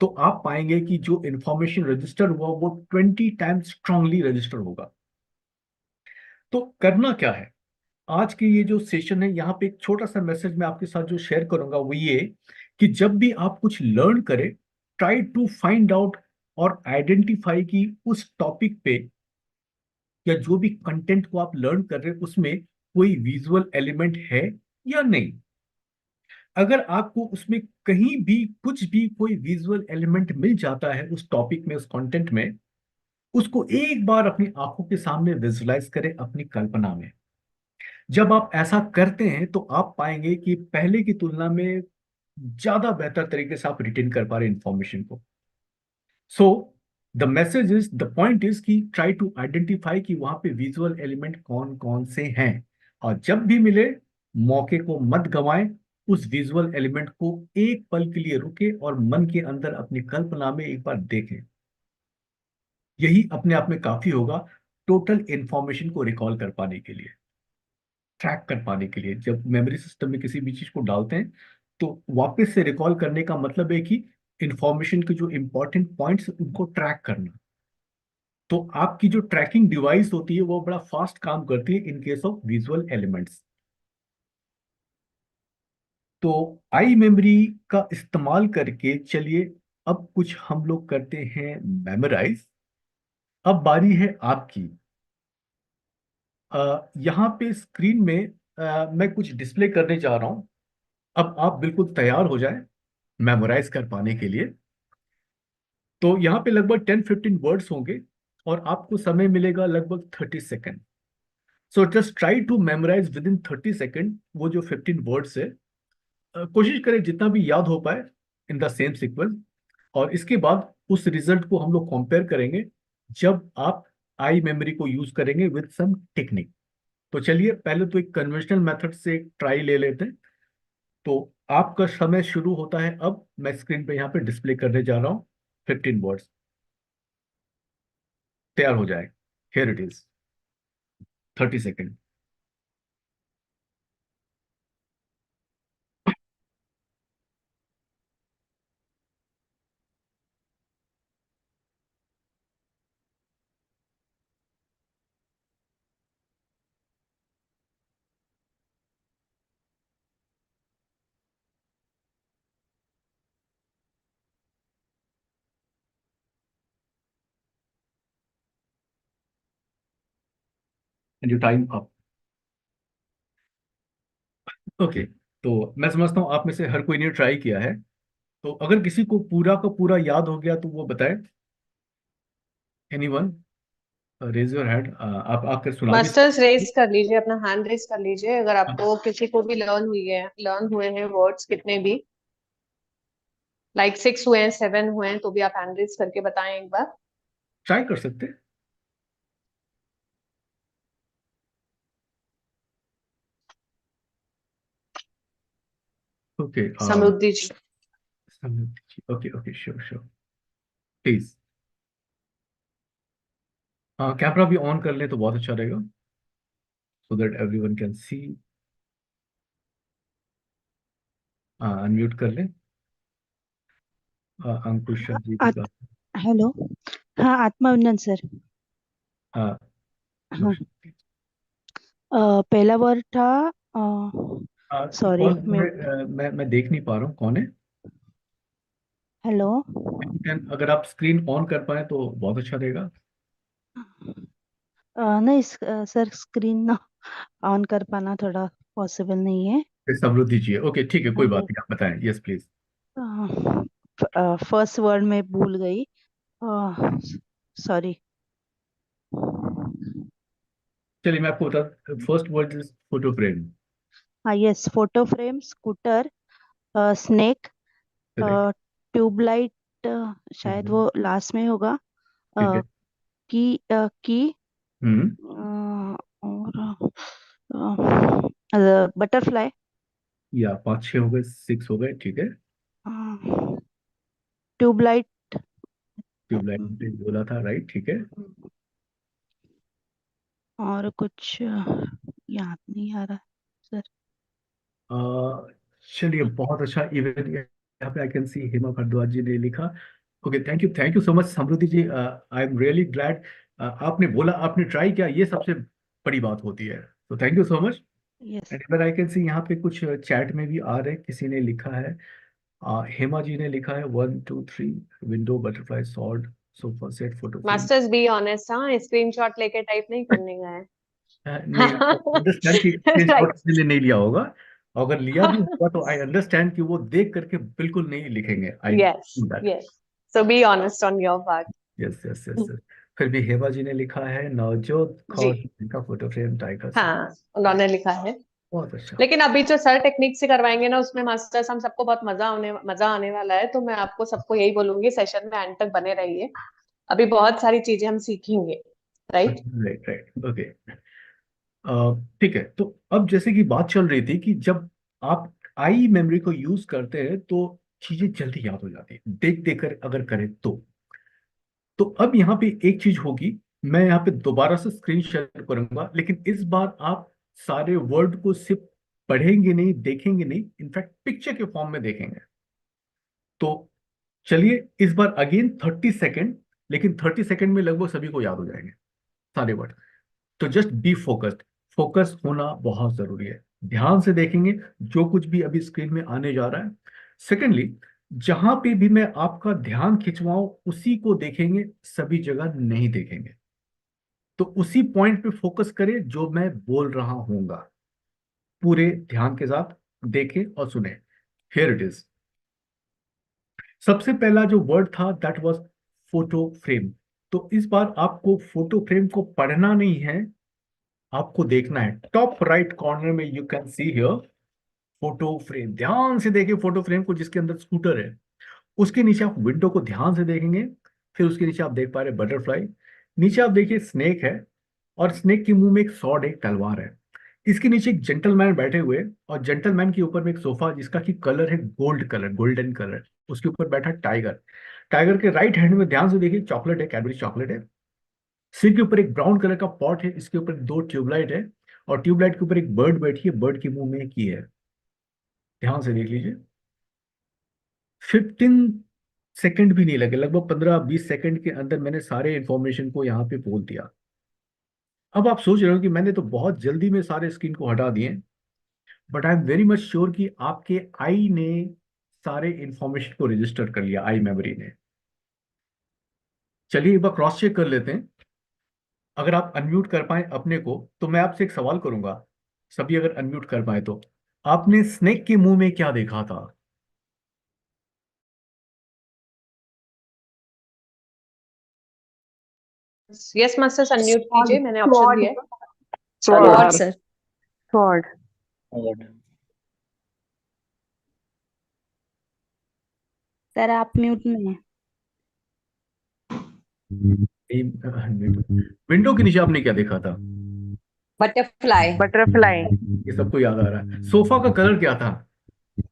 तो आप पाएंगे कि जो इंफॉर्मेशन रजिस्टर हुआ वो 20 टाइम्स स्ट्रांगली रजिस्टर होगा। तो करना क्या है, आज के ये जो सेशन है यहाँ पे एक छोटा सा मैसेज मैं आपके साथ जो शेयर करूंगा वो ये, कि जब भी आप कुछ लर्न करें, ट्राई टू फाइंड आउट और आइडेंटिफाई कि उस टॉपिक पे या जो भी कंटेंट को आप लर्न कर रहे हैं उसमें कोई विजुअल एलिमेंट है या नहीं। अगर आपको उसमें कहीं भी कुछ भी कोई विजुअल एलिमेंट मिल जाता है उस टॉपिक में, उस कंटेंट में, उसको एक बार अपनी आंखों के सामने विजुलाइज करें अपनी कल्पना में। जब आप ऐसा करते हैं तो आप पाएंगे कि पहले की तुलना में ज्यादा बेहतर तरीके से आप रिटेन कर पा रहे इंफॉर्मेशन को। So the message is, the point is कि ट्राई टू आइडेंटिफाई कि वहां पे विजुअल एलिमेंट कौन कौन से हैं, और जब भी मिले मौके को मत गवाएं। उस विजुअल एलिमेंट को एक पल के लिए रुके और मन के अंदर अपनी कल्पना में एक बार देखें। यही अपने आप में काफी होगा टोटल इंफॉर्मेशन को रिकॉल कर पाने के लिए, ट्रैक कर पाने के लिए। जब मेमोरी सिस्टम में किसी भी चीज को डालते हैं तो वापस से रिकॉल करने का मतलब है कि इंफॉर्मेशन के जो इंपॉर्टेंट पॉइंट्स उनको ट्रैक करना। तो आपकी जो ट्रैकिंग डिवाइस होती है वो बड़ा फास्ट काम करती है in case of visual elements. तो आई मेमोरी का इस्तेमाल करके चलिए अब कुछ हम लोग करते हैं मेमोराइज। अब बारी है आपकी। यहाँ पे स्क्रीन में मैं कुछ डिस्प्ले करने जा रहा हूँ। अब आप बिल्कुल तैयार हो जाए मेमोराइज कर पाने के लिए। तो यहाँ पे लगभग 10-15 वर्ड्स होंगे और आपको समय मिलेगा लगभग 30 second. So just try to memorise within 30 second वो जो 15 वर्ड्स है। कोशिश करें जितना भी याद हो पाए इन द सेम सीक्वेंस। और इसके बाद उस रिजल्ट को हम लोग कंपेयर करेंगे जब आप आई मेमोरी को यूज करेंगे विद सम टेक्निक। तो चलिए पहले तो एक कन्वेंशनल मेथड से ट्राई ले लेते हैं। तो आपका समय शुरू होता है अब। मैं स्क्रीन पे यहाँ पे डिस्प्ले करने जा रहा हूँ 15 वर्ड्स। तैयार हो जाए। Here it is. 30 second. And you time up. Okay. तो मैं समझता हूँ आप में से हर कोई ने ट्राई किया है। तो अगर किसी को पूरा का पूरा याद हो गया तो वो बताए। Anyone raise your hand. आप आकर सुना भी मास्टर्स सकते रेस कर लीजिए, अपना हैंड रेस कर लीजिए अगर हैं। आपको किसी को भी लर्न हुए हैं वर्ड्स कितने भी, लाइक 6 हुए हैं, 7 हुए हैं, तो भी आप हैंड रेस करके बताएं एक बार। ट्राई कर सकते हैं। Okay. Samriddhi ji. Okay okay, sure sure, please. Camera भी ऑन कर ले तो बहुत अच्छा रहेगा, so that everyone can see. Unmute कर ले। अंकुश हाँ, जी भी का। हेलो। हाँ, आत्मानंद सर। हाँ। हाँ। पहला वर्ड था। सॉरी कौन मैं। मैं देख नहीं पा रहा हूँ कौन है। हेलो। अगर आप स्क्रीन ऑन कर पाए तो बहुत अच्छा रहेगा। नहीं सर, स्क्रीन ऑन कर पाना थोड़ा पॉसिबल नहीं है। फिर समृद्धि जी है। ओके ठीक है, कोई बात यस। नहीं, आप बताएं। Yes please. फर्स्ट वर्ड में भूल गई। सॉरी। चलिए मैं आपको बता। First word is photo frame. हाँ, yes, photo frame, scooter, snake, correct. Tubelight, शायद वो लास्ट में होगा। ठीक है। की हम्म। और बटरफ्लाई, या 5-6 हो गए, 6 हो गए, ठीक है। ट्यूबलाइट, ट्यूबलाइट पे बोला था, राइट, ठीक है। और कुछ याद नहीं आ रहा सर। अ, चलिए बहुत अच्छा। इवन यहाँ पे I can see Hema Bhardwaj ji ने लिखा। Okay, thank you so much Samriddhi ji. I am really glad आपने बोला, आपने ट्राई किया, ये सबसे बड़ी बात होती है। तो thank you so much. Yes. And even I can सी यहाँ पे कुछ चैट में भी आ रहे, किसी ने लिखा है। हेमा जी ने लिखा है 1 2 3 window butterfly sword sofa set photo frame. Masters be honest, हाँ, स्क्रीनशॉट लेके टाइप नहीं करने गए। नहीं, अंडरस्टैंड कि स्क्रीनशॉट राइट। इसलिए नहीं लिया होगा। अगर लिया भी होगा तो आई अंडरस्टैंड कि वो देख करके बिल्कुल नहीं लिखेंगे। I yes, that. Yes, so be honest on your part. Yes yes yes. फिर भी हेमा जी ने लिखा है नवजोत जी कौर का फोटो फ्रेम टाइगर से। हाँ, उन्होंने लिखा है। बहुत अच्छा। लेकिन अभी जो सर टेक्निक से करवाएंगे ना, उसमें मास्टर्स हम सबको बहुत मजा आने वाला है। तो मैं आपको सबको यही बोलूंगी, सेशन में एंड तक बने रहिए। अभी बहुत सारी चीजें हम सीखेंगे, राइट। Right right okay. ठीक है, तो अब जैसे कि बात चल रही थी कि जब आप आई मेमोरी को यूज करते हैं तो चीजें जल्दी याद हो जाती है, देख देख कर अगर करें तो अब यहाँ पे एक चीज होगी। मैं यहाँ पे दोबारा से स्क्रीन शेयर करूंगा, लेकिन इस बार आप सारे वर्ड को सिर्फ पढ़ेंगे नहीं, देखेंगे नहीं, इनफैक्ट पिक्चर के फॉर्म में देखेंगे। तो चलिए इस बार अगेन 30 सेकेंड, लेकिन 30 सेकेंड में लगभग सभी को याद हो जाएंगे सारे वर्ड। तो जस्ट बी फोकस्ड, फोकस होना बहुत जरूरी है। ध्यान से देखेंगे जो कुछ भी अभी स्क्रीन में आने जा रहा है। सेकेंडली, जहां पे भी मैं आपका ध्यान खिंचवाऊं उसी को देखेंगे, सभी जगह नहीं देखेंगे। तो उसी पॉइंट पे फोकस करें जो मैं बोल रहा हूंगा, पूरे ध्यान के साथ देखें और सुने। Here it is. सबसे पहला जो वर्ड था दैट वाज फोटो फ्रेम। तो इस बार आपको फोटो फ्रेम को पढ़ना नहीं है, आपको देखना है। टॉप राइट कॉर्नर में you can see here photo frame. ध्यान से देखिए फोटो फ्रेम को, जिसके अंदर स्कूटर है। उसके नीचे आप विंडो को ध्यान से देखेंगे। फिर उसके नीचे आप देख पा रहे बटरफ्लाई। नीचे आप देखिए स्नेक है, और स्नेक के मुंह में एक सॉर्ड, एक तलवार है। इसके नीचे एक जेंटलमैन बैठे हुए, और जेंटलमैन के ऊपर में एक सोफा जिसका की कलर है गोल्ड कलर, गोल्डन कलर। उसके ऊपर बैठा टाइगर। टाइगर के राइट हैंड में ध्यान से देखिए चॉकलेट है, कैडबरी चॉकलेट है। सिर के ऊपर एक ब्राउन कलर का पॉट है, इसके ऊपर दो ट्यूबलाइट है, और ट्यूबलाइट के ऊपर एक बर्ड बैठी है, बर्ड के मुंह में की है। ध्यान से देख लीजिए। 15 सेकंड भी नहीं लगे, लगभग 15-20 सेकंड के अंदर मैंने सारे इंफॉर्मेशन को यहाँ पे बोल दिया। अब आप सोच रहे हो कि मैंने तो बहुत जल्दी में सारे स्क्रीन को हटा दिए, but I am very much sure कि आपके आई ने सारे इंफॉर्मेशन को रजिस्टर कर लिया, आई मेमोरी ने। चलिए एक बार क्रॉस चेक कर लेते हैं। अगर आप अनम्यूट कर पाए अपने को तो मैं आपसे एक सवाल करूंगा। सभी अगर अनम्यूट कर पाए तो आपने स्नेक के मुंह में क्या देखा था? यस मास्टर्स, अनम्यूट कीजिए, मैंने ऑप्शन स्वॉर्ड दिया है। Sword sword sir. Sword sir आप म्यूट में हैं। विंडो के नीचे आपने क्या देखा था? बटरफ्लाई। बटरफ्लाई ये सबको याद आ रहा है। सोफा का कलर क्या था?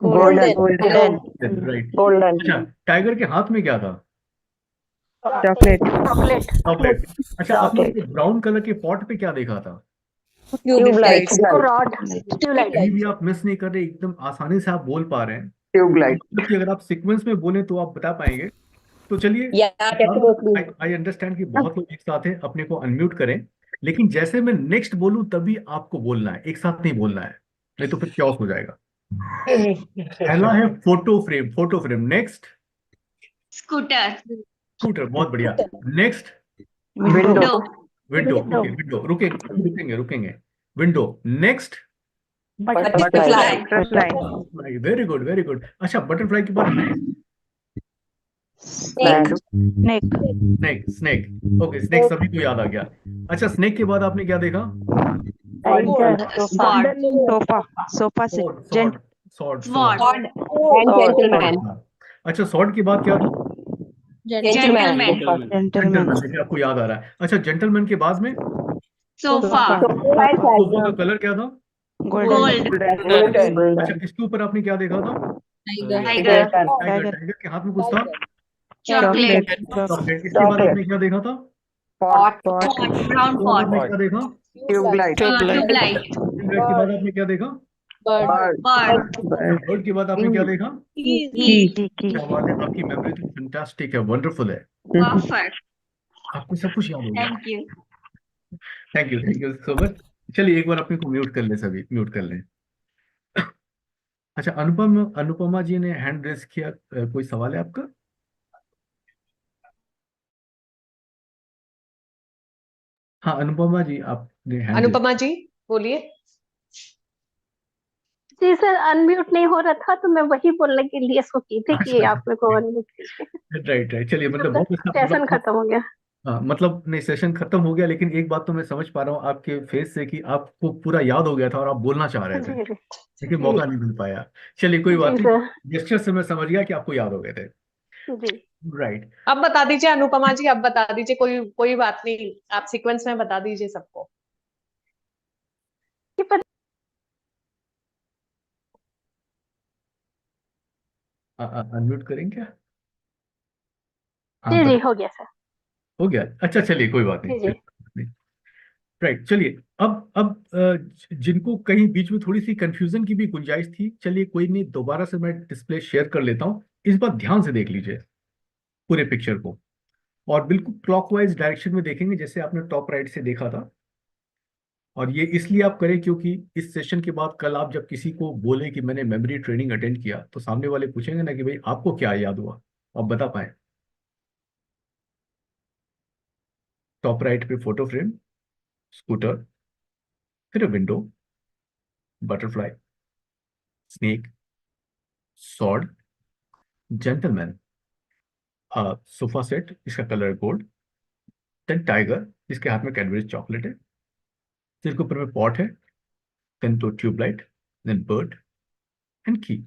Golden golden. राइट। गोल्डन अच्छा, टाइगर के हाथ में क्या था? Chocolate chocolate. अच्छा, आपने चॉकलेट ब्राउन कलर के पॉट पे क्या देखा था? Tubelight rod. कहीं भी आप मिस नहीं कर रहे, एकदम आसानी से आप बोल पा रहे हैं। ट्यूबलाइट मतलब कि अगर आप सीक्वेंस में बोले तो आप बता पाएंगे। तो चलिए, आई अंडरस्टैंड कि बहुत लोग एक साथ हैं, अपने को अनम्यूट करें। लेकिन जैसे मैं नेक्स्ट बोलूं तभी आपको बोलना है, एक साथ नहीं बोलना है, नहीं तो फिर क्योस हो जाएगा। पहला है photo frame, photo frame. Next scooter. Scooter, बहुत बढ़िया। Next window window. Okay, window. रुकेंगे रुकेंगे। Window. Next butterfly very good very good. अच्छा, बटरफ्लाई के बाद snack snake. Snake okay, snake सभी को याद आ गया। अच्छा, स्नेक के बाद आपने क्या देखा? सोफा सोफा से सॉर्ड सॉर्ड स्वॉर्ड। जेंटलमैन। अच्छा, सॉर्ड के बाद क्या था? जेंटलमैन। जेंटलमैन। देखिए आपको याद आ रहा है। अच्छा, जेंटलमैन के बाद में सोफा। सोफा का कलर क्या था? गोल्ड। अच्छा, इसके ऊपर आपने क्या देखा था? टाइगर। टाइगर। टाइगर के हाथ में कुछ था? चॉकलेट। चॉकलेट। इसके बाद आपने क्या देखा था? पॉट ब्राउन उसके बाद पॉट। आपने क्या देखा? Tubelight tubelight. ट्यूबलाइट के बाद आपने क्या देखा? Bird bird. बर्ड के बाद आपने क्या देखा? की। क्या बात है, आपकी मेमोरी तो फैंटास्टिक है, वंडरफुल है। परफेक्ट। आपको सब कुछ याद हो गया। Thank you. Thank you so much. चलिए एक बार अपने को म्यूट कर लें, सभी म्यूट कर लें। अच्छा, अनुपमा जी ने हैंड रेस किया। कोई सवाल है आपका? हाँ, अनुपमा जी, आपने हैंड रेस। अनुपमा जी बोलिए। जी सर, अनम्यूट नहीं हो रहा था तो मैं वही बोलने के लिए इसको की थी कि अच्छा, आप मेरे को अनम्यूट कीजिए। Right right. चलिए, मतलब बहुत अच्छा, सेशन मतलब खत्म हो गया। हाँ मतलब नहीं, सेशन खत्म हो गया, लेकिन एक बात तो मैं समझ पा रहा हूँ आपके फेस से कि आपको पूरा याद हो गया था और आप बोलना चाह रहे थे, जी जी लेकिन जी मौका नहीं मिल पाया। चलिए कोई बात जी नहीं, सर जेस्चर से मैं समझ गया कि आपको याद हो गए थे। जी राइट। अब बता दीजिए अनुपमा जी, अब बता दीजिए, कोई कोई बात नहीं, आप सीक्वेंस में बता दीजिए सबको। ये पर अनम्यूट करेंगे क्या? हाँ जी जी बता। हो गया सर। हो गया, अच्छा चलिए कोई बात नहीं, जी जी चलिए। राइट, चलिए। अब जिनको कहीं बीच में थोड़ी सी कंफ्यूजन की भी गुंजाइश थी, चलिए कोई नहीं, दोबारा से मैं डिस्प्ले शेयर कर लेता हूँ। इस बार ध्यान से देख लीजिए पूरे पिक्चर को, और बिल्कुल क्लॉकवाइज डायरेक्शन में देखेंगे जैसे आपने टॉप राइट से देखा था। और ये इसलिए आप करें क्योंकि इस सेशन के बाद कल आप जब किसी को बोले कि मैंने मेमोरी ट्रेनिंग अटेंड किया, तो सामने वाले पूछेंगे ना कि भाई आपको क्या याद हुआ, आप बता पाए। टॉप राइट पे फोटो फ्रेम, स्कूटर, फिर window, butterfly, snake, sword, gentleman, sofa set इसका कलर गोल्ड, देन टाइगर जिसके हाथ में कैडबरी चॉकलेट है, सिर के ऊपर में पॉट है, देन तो ट्यूबलाइट, देन बर्ड एंड की।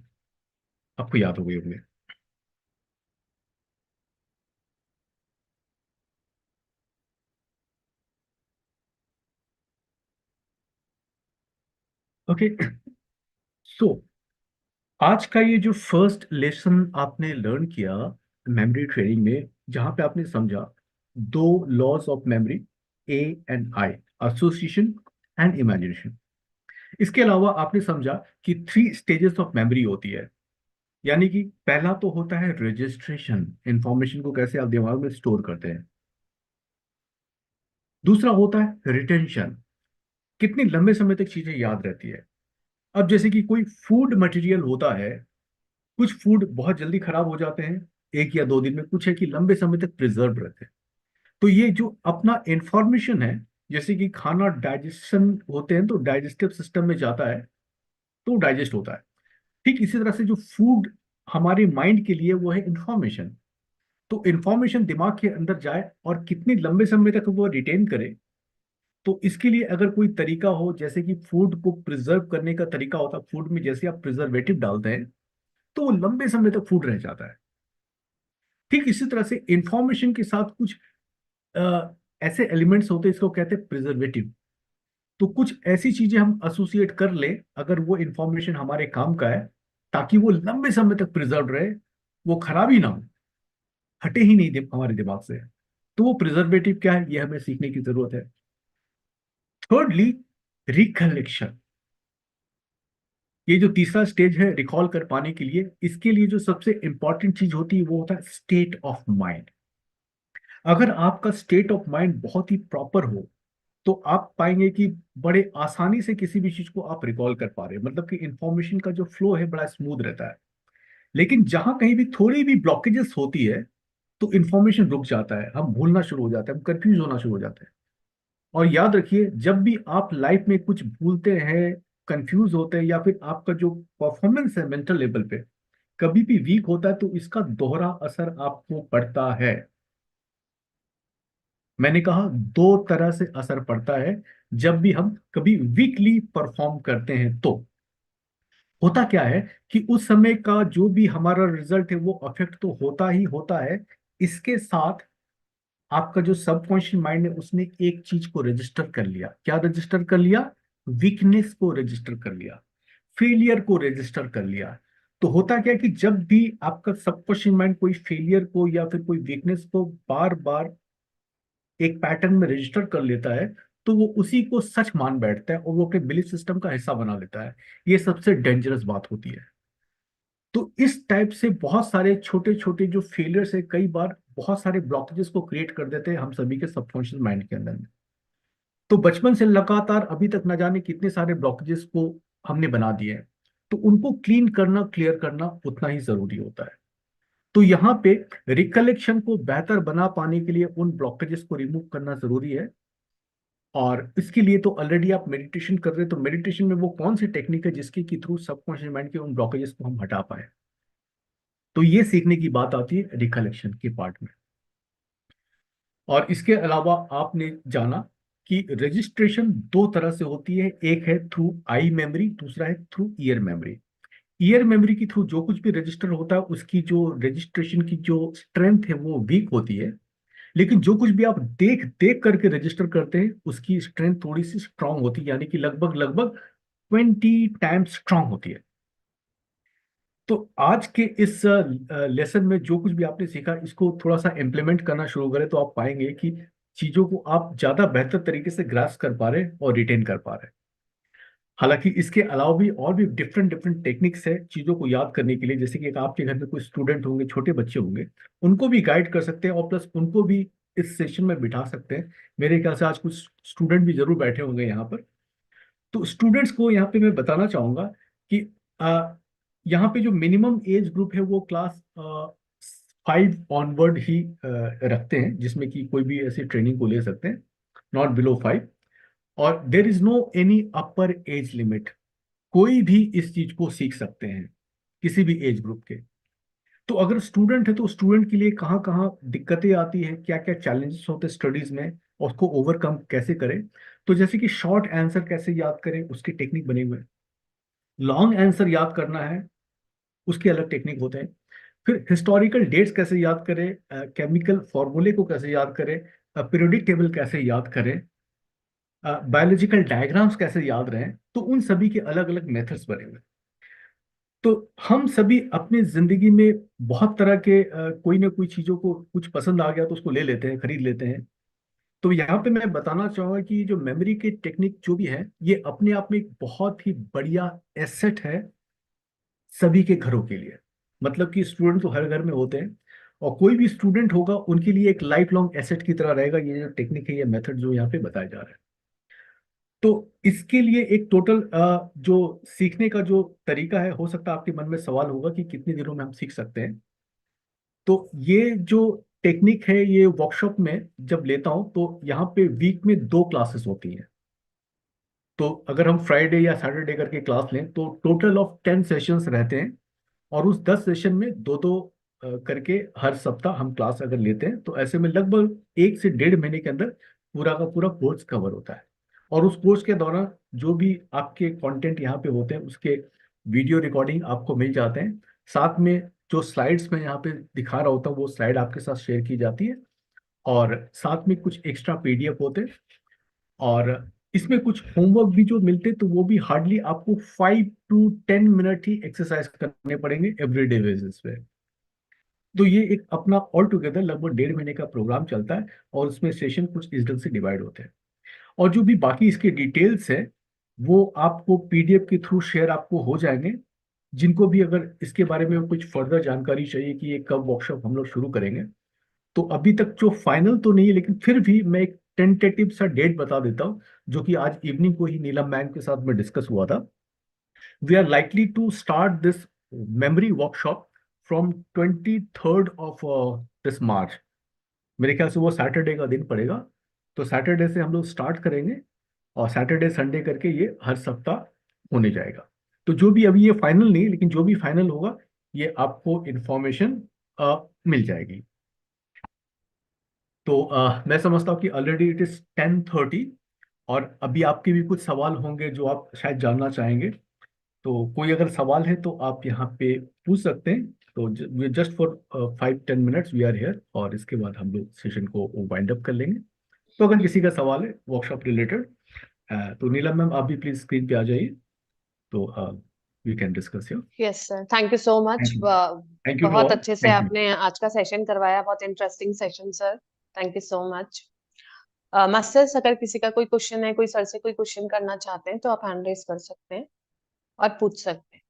आपको याद हो गई होंगे। ओके, सो आज का ये जो फर्स्ट लेसन आपने लर्न किया मेमोरी ट्रेनिंग में, जहां पे आपने समझा दो laws of memory, A and I, association and imagination. इसके अलावा आपने समझा कि 3 स्टेजेस ऑफ मेमोरी होती है। यानी कि पहला तो होता है रजिस्ट्रेशन, इंफॉर्मेशन को कैसे आप दिमाग में स्टोर करते हैं। दूसरा होता है रिटेंशन, कितने लंबे समय तक चीजें याद रहती है। अब जैसे कि कोई फूड मटेरियल होता है, कुछ फूड बहुत जल्दी खराब हो जाते हैं 1 या 2 दिन में, कुछ है कि लंबे समय तक प्रिजर्व रहते हैं। तो ये जो अपना इंफॉर्मेशन है, जैसे कि खाना डाइजेशन होते हैं तो डाइजेस्टिव सिस्टम में जाता है तो डाइजेस्ट होता है, ठीक इसी तरह से जो फूड हमारे माइंड के लिए वो है इंफॉर्मेशन। तो इंफॉर्मेशन दिमाग के अंदर जाए और कितने लंबे समय तक वो रिटेन करे, तो इसके लिए अगर कोई तरीका हो, जैसे कि फूड को प्रिजर्व करने का तरीका होता है, फूड में जैसे आप प्रिजर्वेटिव डालते हैं तो वो लंबे समय तक फूड रह जाता है। ठीक इसी तरह से इंफॉर्मेशन के साथ कुछ ऐसे एलिमेंट्स होते हैं, इसको कहते हैं प्रिजर्वेटिव। तो कुछ ऐसी चीजें हम एसोसिएट कर ले अगर वो इंफॉर्मेशन हमारे काम का है, ताकि वो लंबे समय तक प्रिजर्व रहे, वो खराब ही ना हो, हटे ही नहीं हमारे दिमाग से। तो वो प्रिजर्वेटिव क्या है, ये हमें सीखने की जरूरत है। Thirdly, recollection. ये जो तीसरा स्टेज है रिकॉल कर पाने के लिए, इसके लिए जो सबसे इंपॉर्टेंट चीज होती है वो होता है स्टेट ऑफ माइंड। अगर आपका स्टेट ऑफ माइंड बहुत ही प्रॉपर हो, तो आप पाएंगे कि बड़े आसानी से किसी भी चीज को आप रिकॉल कर पा रहे हैं, मतलब कि इंफॉर्मेशन का जो फ्लो है बड़ा स्मूथ रहता है। लेकिन जहां कहीं भी थोड़ी भी ब्लॉकेजेस होती है, तो इंफॉर्मेशन रुक जाता है, हम भूलना शुरू हो जाते हैं, हम कंफ्यूज होना शुरू हो जाते हैं। और याद रखिए, जब भी आप लाइफ में कुछ भूलते हैं, कंफ्यूज होते हैं, या फिर आपका जो परफॉर्मेंस है मेंटल लेवल पे कभी भी वीक होता है, तो इसका दोहरा असर आपको पड़ता है। मैंने कहा 2 तरह से असर पड़ता है। जब भी हम कभी वीकली परफॉर्म करते हैं तो होता क्या है कि उस समय का जो भी हमारा रिजल्ट है वो अफेक्ट तो होता ही होता है। इसके साथ आपका जो सबकॉन्शियस माइंड है उसने एक चीज को रजिस्टर कर लिया। क्या रजिस्टर कर लिया? वीकनेस को रजिस्टर कर लिया, फेलियर को रजिस्टर कर लिया। तो होता क्या है कि जब भी आपका सबकॉन्शियस माइंड कोई फेलियर को या फिर कोई वीकनेस को बार बार एक पैटर्न में रजिस्टर कर लेता है, तो वो उसी को सच मान बैठता है और वो अपने बिलीफ सिस्टम का हिस्सा बना लेता है। ये सबसे डेंजरस बात होती है। तो इस टाइप से बहुत सारे छोटे छोटे जो फेलियर्स है, कई बार बहुत सारे ब्लॉकेजेस को क्रिएट कर देते हैं हम सभी के सबकॉन्शियस माइंड के अंदर में। तो बचपन से लगातार अभी तक न जाने कितने सारे ब्लॉकेजेस को हमने बना दिए हैं। तो उनको क्लीन करना, क्लियर करना उतना ही जरूरी होता है। तो यहाँ पे रिकलेक्शन को बेहतर बना पाने के लिए उन ब्लॉकेजेस को रिमूव करना जरूरी है। और इसके लिए तो ऑलरेडी आप मेडिटेशन कर रहे हैं, तो मेडिटेशन में वो कौन सी टेक्निक है जिसके के थ्रू सबकॉन्शियस माइंड के उन ब्लॉकेजेस को हम हटा पाए। तो ये सीखने की बात आती है रिकलेक्शन के पार्ट में। और इसके अलावा आपने जाना कि रजिस्ट्रेशन दो तरह से होती है, एक है थ्रू आई मेमोरी, दूसरा है through year memory. Year memory के थ्रू जो कुछ भी रजिस्टर होता है उसकी जो रजिस्ट्रेशन की जो स्ट्रेंथ है वो वीक होती है, लेकिन जो कुछ भी आप देख देख करके रजिस्टर करते हैं उसकी स्ट्रेंथ थोड़ी सी स्ट्रांग होती है, यानी कि लगभग लगभग 20 टाइम्स स्ट्रांग होती है। तो आज के इस लेसन में जो कुछ भी आपने सीखा इसको थोड़ा सा इम्प्लीमेंट करना शुरू करें तो आप पाएंगे कि चीजों को आप ज्यादा बेहतर तरीके से ग्रास्प कर पा रहे हैं और रिटेन कर पा रहे हैं। हालांकि इसके अलावा भी और भी डिफरेंट डिफरेंट टेक्निक्स है चीजों को याद करने के लिए, जैसे कि एक आपके घर में कोई स्टूडेंट होंगे, छोटे बच्चे होंगे, उनको भी गाइड कर सकते हैं और प्लस उनको भी इस सेशन में बिठा सकते हैं। मेरे ख्याल से आज कुछ स्टूडेंट भी जरूर बैठे होंगे यहाँ पर। तो स्टूडेंट्स को यहाँ पे मैं बताना चाहूंगा कि यहाँ पे जो मिनिमम एज ग्रुप है वो क्लास 5 ऑनवर्ड ही रखते हैं, जिसमें कि कोई भी ऐसी ट्रेनिंग को ले सकते हैं, नॉट बिलो 5। और there is no any upper age limit, कोई भी इस चीज को सीख सकते हैं किसी भी एज ग्रुप के। तो अगर स्टूडेंट है तो स्टूडेंट के लिए कहाँ कहाँ दिक्कतें आती है, क्या क्या चैलेंजेस होते हैं स्टडीज में, और उसको ओवरकम कैसे करें। तो जैसे कि शॉर्ट आंसर कैसे याद करें उसकी टेक्निक बने हुए हैं, लॉन्ग आंसर याद करना है उसके अलग टेक्निक होते हैं, फिर हिस्टोरिकल डेट्स कैसे याद करें, केमिकल फॉर्मूले को कैसे याद करें, पीरियोडिक टेबल कैसे याद करें, बायोलॉजिकल डायग्राम्स कैसे याद रहें, तो उन सभी के अलग अलग मेथड्स बने हुए हैं। तो हम सभी अपनी जिंदगी में बहुत तरह के कोई ना कोई चीजों को कुछ पसंद आ गया तो उसको ले लेते हैं, खरीद लेते हैं। तो यहाँ पे मैं बताना चाहूंगा कि जो मेमोरी की टेक्निक जो भी है ये अपने आप में एक बहुत ही बढ़िया एसेट है सभी के घरों के लिए। मतलब कि स्टूडेंट तो हर घर में होते हैं और कोई भी स्टूडेंट होगा उनके लिए एक लाइफ लॉन्ग एसेट की तरह रहेगा ये जो टेक्निक है, ये मेथड जो यहाँ पे बताया जा रहा है। तो इसके लिए एक टोटल जो सीखने का जो तरीका है, हो सकता है आपके मन में सवाल होगा कि कितने दिनों में हम सीख सकते हैं। तो ये जो टेक्निक है ये वर्कशॉप में जब लेता हूं तो यहाँ पे वीक में 2 क्लासेस होती हैं। तो अगर हम फ्राइडे या सैटरडे करके क्लास लें तो टोटल ऑफ 10 सेशंस रहते हैं, और उस 10 सेशन में दो दो करके हर सप्ताह हम क्लास अगर लेते हैं तो ऐसे में लगभग 1 से 1.5 महीने के अंदर पूरा का पूरा कोर्स कवर होता है। और उस कोर्स के दौरान जो भी आपके कंटेंट यहाँ पे होते हैं उसके वीडियो रिकॉर्डिंग आपको मिल जाते हैं, साथ में जो स्लाइड्स में यहाँ पे दिखा रहा होता हूँ वो स्लाइड आपके साथ शेयर की जाती है, और साथ में कुछ एक्स्ट्रा पीडीएफ होते हैं, और इसमें कुछ होमवर्क भी जो मिलते हैं तो वो भी हार्डली आपको 5 to 10 मिनट ही एक्सरसाइज करने पड़ेंगे एवरीडे बेसिस पे। तो ये एक अपना ऑल टुगेदर लगभग 1.5 महीने का प्रोग्राम चलता है, और उसमें सेशन कुछ इस ढंग से डिवाइड होते हैं। और जो भी बाकी इसके डिटेल्स है वो आपको पीडीएफ के थ्रू शेयर आपको हो जाएंगे। जिनको भी अगर इसके बारे में कुछ फर्दर जानकारी चाहिए कि ये कब वर्कशॉप हम लोग शुरू करेंगे, तो अभी तक जो फाइनल तो नहीं है लेकिन फिर भी मैं एक टेंटेटिव सा डेट बता देता हूँ, जो कि आज इवनिंग को ही नीलम मैम के साथ में डिस्कस हुआ था। We are likely to start this memory workshop from 23rd of this March। मेरे ख्याल से वो सैटरडे का दिन पड़ेगा, तो सैटरडे से हम लोग स्टार्ट करेंगे और सैटरडे संडे करके ये हर सप्ताह होने जाएगा। तो जो भी अभी ये फाइनल नहीं है लेकिन जो भी फाइनल होगा ये आपको इंफॉर्मेशन मिल जाएगी। तो मैं समझता हूँ कि ऑलरेडी इट इज 10:30, और अभी आपके भी कुछ सवाल होंगे जो आप शायद जानना चाहेंगे। तो कोई अगर सवाल है तो आप यहाँ पे पूछ सकते हैं। तो just for 5-10 minutes we are here, और इसके बाद हम लोग सेशन को वाइंड अप कर लेंगे। तो अगर किसी का सवाल है वर्कशॉप रिलेटेड तो नीलम मैम आप भी प्लीज स्क्रीन पे आ जाइए, तो we can discuss here. Yes sir, thank you so much. Thank you to बहुत ऑल, अच्छे से थैंक यू। आपने आज का सेशन करवाया, बहुत interesting session sir, thank you so much. Masters, अगर किसी का कोई क्वेश्चन है, कोई सर से कोई क्वेश्चन करना चाहते हैं तो आप हैंड रेज कर सकते हैं और पूछ सकते हैं।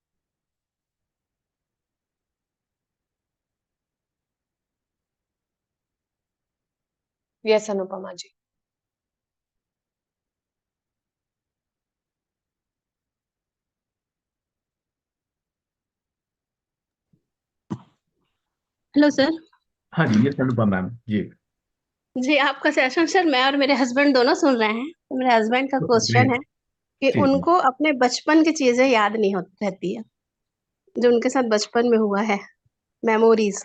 Yes Anupama ji. Hello sir. हाँ जी, ये अनुपमा मैम जी। जी, आपका सेशन सर मैं और मेरे हस्बैंड दोनों सुन रहे हैं। तो मेरे हस्बैंड का क्वेश्चन है ग्रेट। कि जी जी। उनको अपने बचपन की चीजें याद नहीं होती रहती है, जो उनके साथ बचपन में हुआ है, मेमोरीज।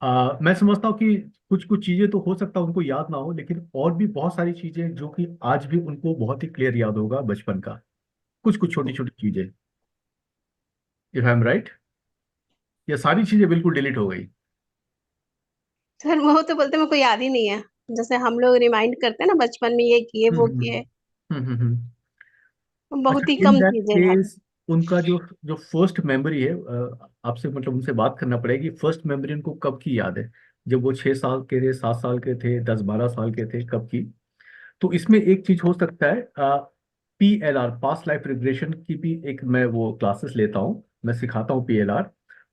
मैं समझता हूँ कि कुछ कुछ चीजें तो हो सकता है उनको याद ना हो, लेकिन और भी बहुत सारी चीजें जो कि आज भी उनको बहुत ही क्लियर याद होगा बचपन का, कुछ कुछ छोटी छोटी चीजें, इफ आई एम राइट, या सारी चीजें बिल्कुल डिलीट हो गई। सर वो तो बोलते मेरे को याद ही नहीं है। जैसे हम लोग रिमाइंड करते हैं ना बचपन में ये किए हम्म वो हम्म किए, हम्म। अच्छा, बहुत ही इन कम दैट चीजें हैं। केस उनका जो जो फर्स्ट मेमोरी है, आपसे मतलब उनसे बात करना पड़ेगी, फर्स्ट मेमोरी उनको कब की याद है? जब वो 6 साल के थे, 7 साल के थे, 10-12 साल के थे, कब की? तो इसमें एक चीज हो सकता है, PLR, पास्ट लाइफ रिग्रेशन की भी एक मैं वो क्लासेस लेता हूँ, मैं सिखाता हूँ PLR,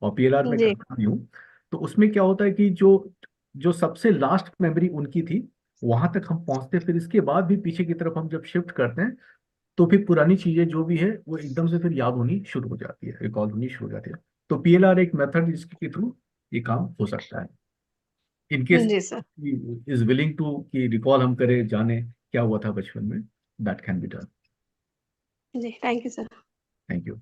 और PLR में जी करता भी हूँ। तो उसमें क्या होता है कि जो जो सबसे लास्ट मेमोरी उनकी थी वहां तक हम पहुंचते हैं, फिर इसके बाद भी पीछे की तरफ हम जब शिफ्ट करते हैं तो फिर पुरानी चीजें जो भी है वो एकदम से फिर याद होनी शुरू हो जाती है, रिकॉल होनी शुरू हो जाती है। तो PLR एक मेथड जिसके थ्रू ये काम हो सकता है, इन केस जी सर। इज विलिंग टू कि रिकॉल हम करें, जाने क्या हुआ था बचपन में, दैट कैन बी डन। जी thank you sir. Thank you.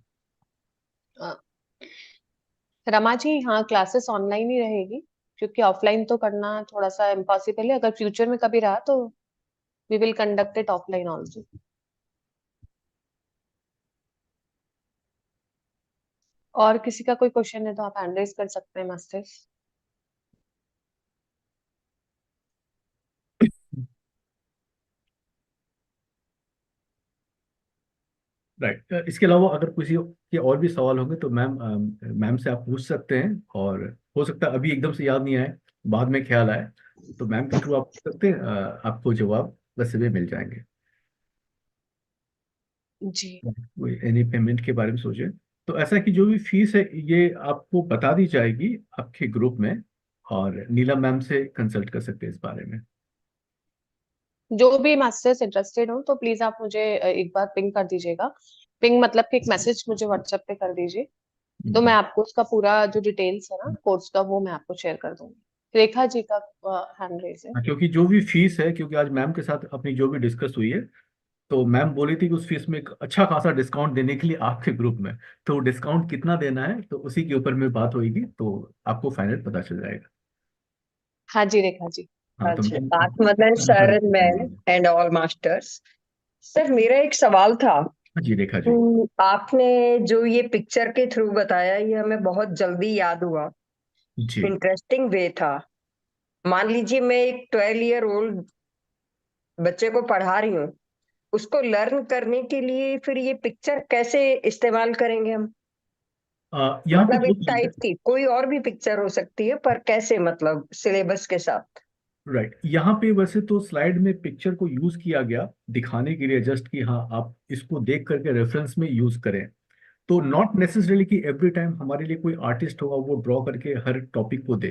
Rama ji, हाँ क्लासेस ऑनलाइन ही रहेगी, क्योंकि ऑफलाइन तो करना थोड़ा सा इम्पॉसिबल है। अगर फ्यूचर में कभी रहा तो we will conduct it offline also. और किसी का कोई क्वेश्चन है तो आप हैंड रेज कर सकते हैं मास्टर्स। राइट, इसके अलावा अगर किसी के और भी सवाल होंगे तो मैम मैम से आप पूछ सकते हैं, और हो सकता है अभी एकदम से याद नहीं आए, बाद में ख्याल आए तो मैम के थ्रू आप पूछ सकते हैं, आपको जवाब वैसे भी मिल जाएंगे। जी कोई एनी पेमेंट के बारे में सोचे तो ऐसा कि जो भी फीस है ये आपको बता दी जाएगी आपके ग्रुप में, और नीलम मैम से कंसल्ट कर सकते हैं इस बारे में। जो भी मास्टर्स इंटरेस्टेड हो तो प्लीज आप मुझे एक बार पिंग कर दीजिएगा। पिंग मतलब कि एक मैसेज मुझे व्हाट्सएप पे कर दीजिए, तो मैं आपको उसका पूरा जो डिटेल्स है ना कोर्स का वो मैं आपको शेयर कर दूंगी। रेखा जी का हैंड रेज है। हाँ, क्योंकि जो भी फीस है, क्योंकि आज मैम के साथ अपनी जो भी डिस्कस हुई है, तो मैम बोली थी कि उस फीस में एक अच्छा खासा डिस्काउंट देने के लिए आपके ग्रुप में, तो डिस्काउंट कितना देना है तो उसी के ऊपर में बात होगी, तो आपको फाइनल पता चल जाएगा। हाँ जी रेखा जी। हाँ तो अच्छा, मैम आत्मदन sir and ma'am and all masters. Sir मेरा एक सवाल था। हाँ जी रेखा जी। आपने जो ये पिक्चर के थ्रू बताया ये हमें बहुत जल्दी याद हुआ, जी इंटरेस्टिंग वे था। मान लीजिए मैं एक 12 ईयर ओल्ड बच्चे को पढ़ा रही हूँ, उसको लर्न करने के लिए फिर ये पिक्चर कैसे इस्तेमाल करेंगे हम? यहाँ पे मतलब दो एक चीजें। टाइप की कोई और भी पिक्चर हो सकती है, पर कैसे, मतलब सिलेबस के साथ? राइट, यहाँ पे वैसे तो स्लाइड में पिक्चर को यूज किया गया दिखाने के लिए, जस्ट कि हाँ आप इसको देख करके रेफरेंस में यूज करें, तो नॉट नेसेसरीली कि एवरी टाइम हमारे लिए कोई आर्टिस्ट होगा वो ड्रॉ करके हर टॉपिक को दे।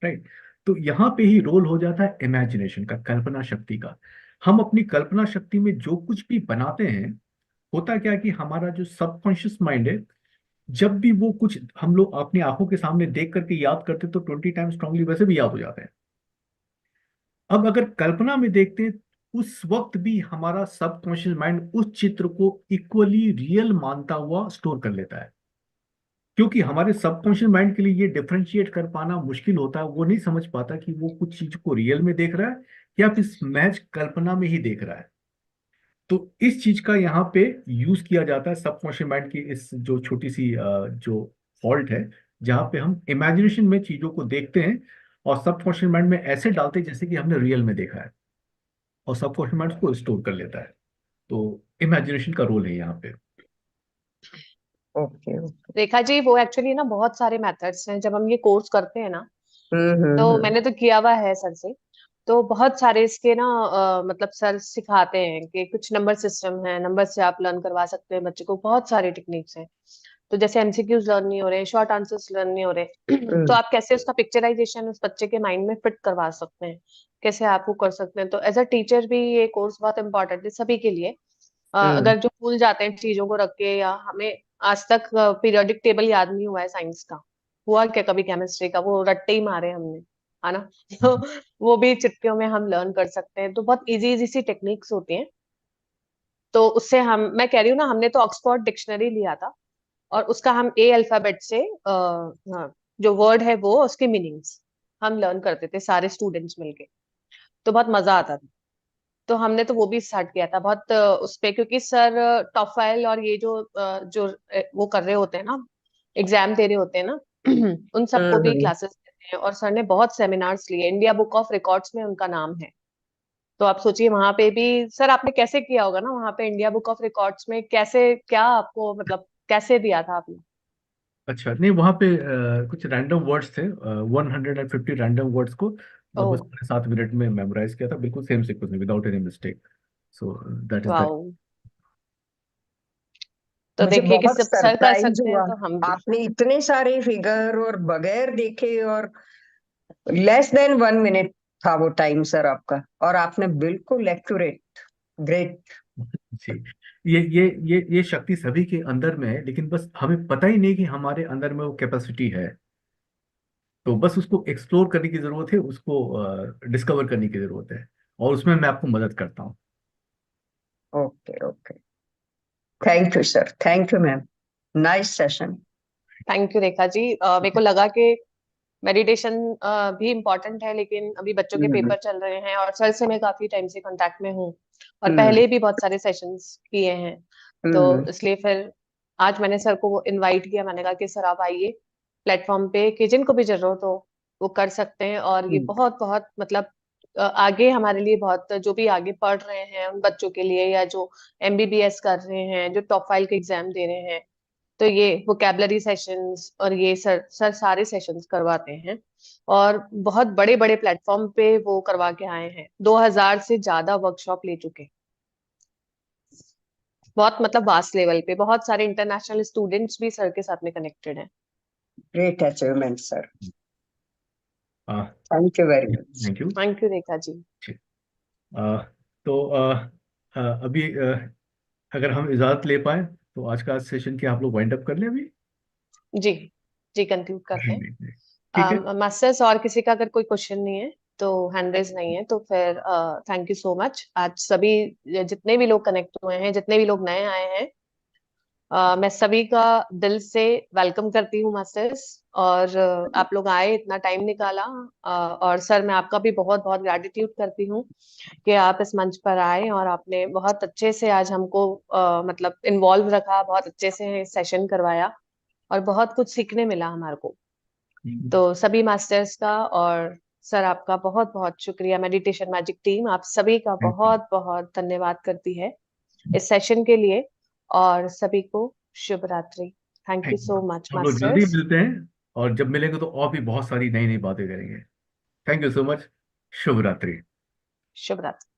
राइट, तो यहाँ पे ही रोल हो जाता है इमेजिनेशन का, कल्पना शक्ति का। हम अपनी कल्पना शक्ति में जो कुछ भी बनाते हैं, होता क्या है कि हमारा जो सबकॉन्शियस माइंड है, जब भी वो कुछ हम लोग अपनी आंखों के सामने देख करके याद करते तो 20 टाइम स्ट्रांगली वैसे भी याद हो जाते हैं। अब अगर कल्पना में देखते हैं, उस वक्त भी हमारा सबकॉन्शियस माइंड उस चित्र को इक्वली रियल मानता हुआ स्टोर कर लेता है, क्योंकि हमारे सबकॉन्शियस माइंड के लिए ये डिफरेंशिएट कर पाना मुश्किल होता है, वो नहीं समझ पाता कि वो कुछ चीज को रियल में देख रहा है या फिर महज कल्पना में ही देख रहा है। तो इस चीज का यहाँ पे यूज किया जाता है सबकॉन्शियस माइंड की इस जो छोटी सी जो फॉल्ट है, जहाँ पे हम इमेजिनेशन में चीजों को देखते हैं और सबकॉन्शियस माइंड में ऐसे डालते हैं जैसे कि हमने रियल में देखा है, और सबकॉन्शियस माइंड को स्टोर कर लेता है। तो इमेजिनेशन का रोल है यहाँ पे। ओके। रेखा जी वो एक्चुअली ना बहुत सारे मेथड्स हैं, जब हम ये कोर्स करते हैं ना, तो हम्म। मैंने तो किया हुआ है सर से। तो बहुत सारे इसके ना मतलब सर सिखाते हैं कि कुछ नंबर सिस्टम है, नंबर से आप लर्न करवा सकते हैं बच्चे को, बहुत सारे टेक्निक्स हैं। तो जैसे एमसीक्यूज लर्न नहीं हो रहे, शॉर्ट आंसर्स लर्न नहीं हो रहे तो हम्म। आप कैसे उसका पिक्चराइजेशन उस बच्चे के माइंड में फिट करवा सकते हैं, कैसे आप वो कर सकते हैं। तो एज अ टीचर भी ये कोर्स बहुत इंपॉर्टेंट है सभी के लिए। हम्म। अगर जो भूल जाते हैं चीजों को रख के, या हमें आज तक पीरियोडिक टेबल याद नहीं हुआ है साइंस का, हुआ क्या कभी केमिस्ट्री का, वो रट्टे ही मारे हमने, है ना तो वो भी चुटकियों में हम लर्न कर सकते हैं। तो बहुत इजी इजी सी टेक्निक्स होती हैं। तो उससे हम, मैं कह रही हूँ ना, हमने तो ऑक्सफोर्ड डिक्शनरी लिया था, और उसका हम ए अल्फाबेट से जो वर्ड है वो उसके मीनिंग्स हम लर्न करते थे सारे स्टूडेंट्स मिलके, तो बहुत मजा आता था। तो हमने तो वो भी स्टार्ट किया था बहुत उस पे, क्योंकि सर टॉफाइल और ये वो कर रहे होते हैं ना, एग्जाम दे रहे होते हैं ना, उन सबको भी हम्म। क्लासेस देते हैं। और सर ने बहुत सेमिनार्स लिए, इंडिया बुक ऑफ रिकॉर्ड्स में उनका नाम है। तो आप सोचिए वहां पे भी सर आपने कैसे किया होगा ना, वहां पे इंडिया बुक ऑफ रिकॉर्ड्स में कैसे, क्या आपको मतलब कैसे दिया था आपने? अच्छा, नहीं वहाँ पे कुछ रैंडम वर्ड्स थे, 150 रैंडम वर्ड्स को ओ, लगभग 7.5 मिनट में मेमोराइज किया था, बिल्कुल सेम सीक्वेंस में, without any mistake. So that is the. Wow. तो मुझे देखिए कि बहुत सब सर कर सरप्राइज सकते हैं हुआ, तो हम भी। आपने इतने सारे फिगर और बगैर देखे, और लेस देन 1 मिनट था वो टाइम सर आपका, और आपने बिल्कुल एक्यूरेट। ग्रेट। जी, ये शक्ति सभी के अंदर में है, लेकिन बस हमें पता ही नहीं कि हमारे अंदर में वो कैपेसिटी है। तो बस उसको एक्सप्लोर करने की जरूरत है, उसको डिस्कवर करने की जरूरत है, और उसमें मैं आपको मदद करता हूँ। Okay okay, thank you sir, thank you ma'am, nice session. Thank you Rekha ji. मेरे को लगा कि मेडिटेशन भी इम्पोर्टेंट है, लेकिन अभी बच्चों के हम्म पेपर चल रहे हैं और सर से मैं काफी टाइम से कांटेक्ट में हूँ, और हम्म पहले भी बहुत सारे सेशंस किए हैं। तो हम्म इसलिए फिर आज मैंने सर को इनवाइट किया, मैंने कहा कि सर आप आइए प्लेटफॉर्म पे, कि जिनको भी जरूरत हो वो कर सकते हैं। और ये हम्म बहुत बहुत मतलब आगे हमारे लिए बहुत, जो भी आगे पढ़ रहे हैं उन बच्चों के लिए, या जो एमबीबीएस कर रहे हैं, जो टॉप फाइल के एग्जाम दे रहे हैं, तो ये वोकेबलरी सेशंस और ये सर सारे सेशंस करवाते हैं। और बहुत बड़े बड़े प्लेटफॉर्म पे वो करवा के आए हैं, 2000 से ज्यादा वर्कशॉप ले चुके हैं। बहुत मतलब वास्ट लेवल पे, बहुत सारे इंटरनेशनल स्टूडेंट्स भी सर के साथ में कनेक्टेड हैं। Great achievement sir, thank thank you very much. You. Thank you Rekha ji. तो अभी अगर हम इजाजत ले पाए तो आज का सेशन की आप लोग वाइंड अप कर लें अभी। जी, जी कंक्लूड करते जी, हैं। जी, जी। ठीक है। मास्टर्स और किसी का अगर कोई क्वेश्चन नहीं है तो, हैंड रेज नहीं है तो फिर थैंक यू सो मच। आज सभी जितने भी लोग कनेक्ट हुए हैं, जितने भी लोग नए आए हैं, मैं सभी का दिल से वेलकम करती हूँ मास्टर्स। और आप लोग आए, इतना टाइम निकाला, और सर मैं आपका भी बहुत बहुत ग्रैटिट्यूड करती हूँ कि आप इस मंच पर आए और आपने बहुत अच्छे से आज हमको मतलब इन्वॉल्व रखा, बहुत अच्छे से सेशन करवाया, और बहुत कुछ सीखने मिला हमारे को। तो सभी मास्टर्स का और सर आपका बहुत बहुत शुक्रिया। मेडिटेशन मैजिक टीम आप सभी का थैंक यू। बहुत बहुत धन्यवाद करती है इस सेशन के लिए। और सभी को शुभ रात्रि। Thank you thank so you. Much हम लोग जल्दी मास्टर्स। मिलते हैं, और जब मिलेंगे तो और भी बहुत सारी नई नई बातें करेंगे। Thank you so much. शुभ रात्रि। शुभ रात्रि।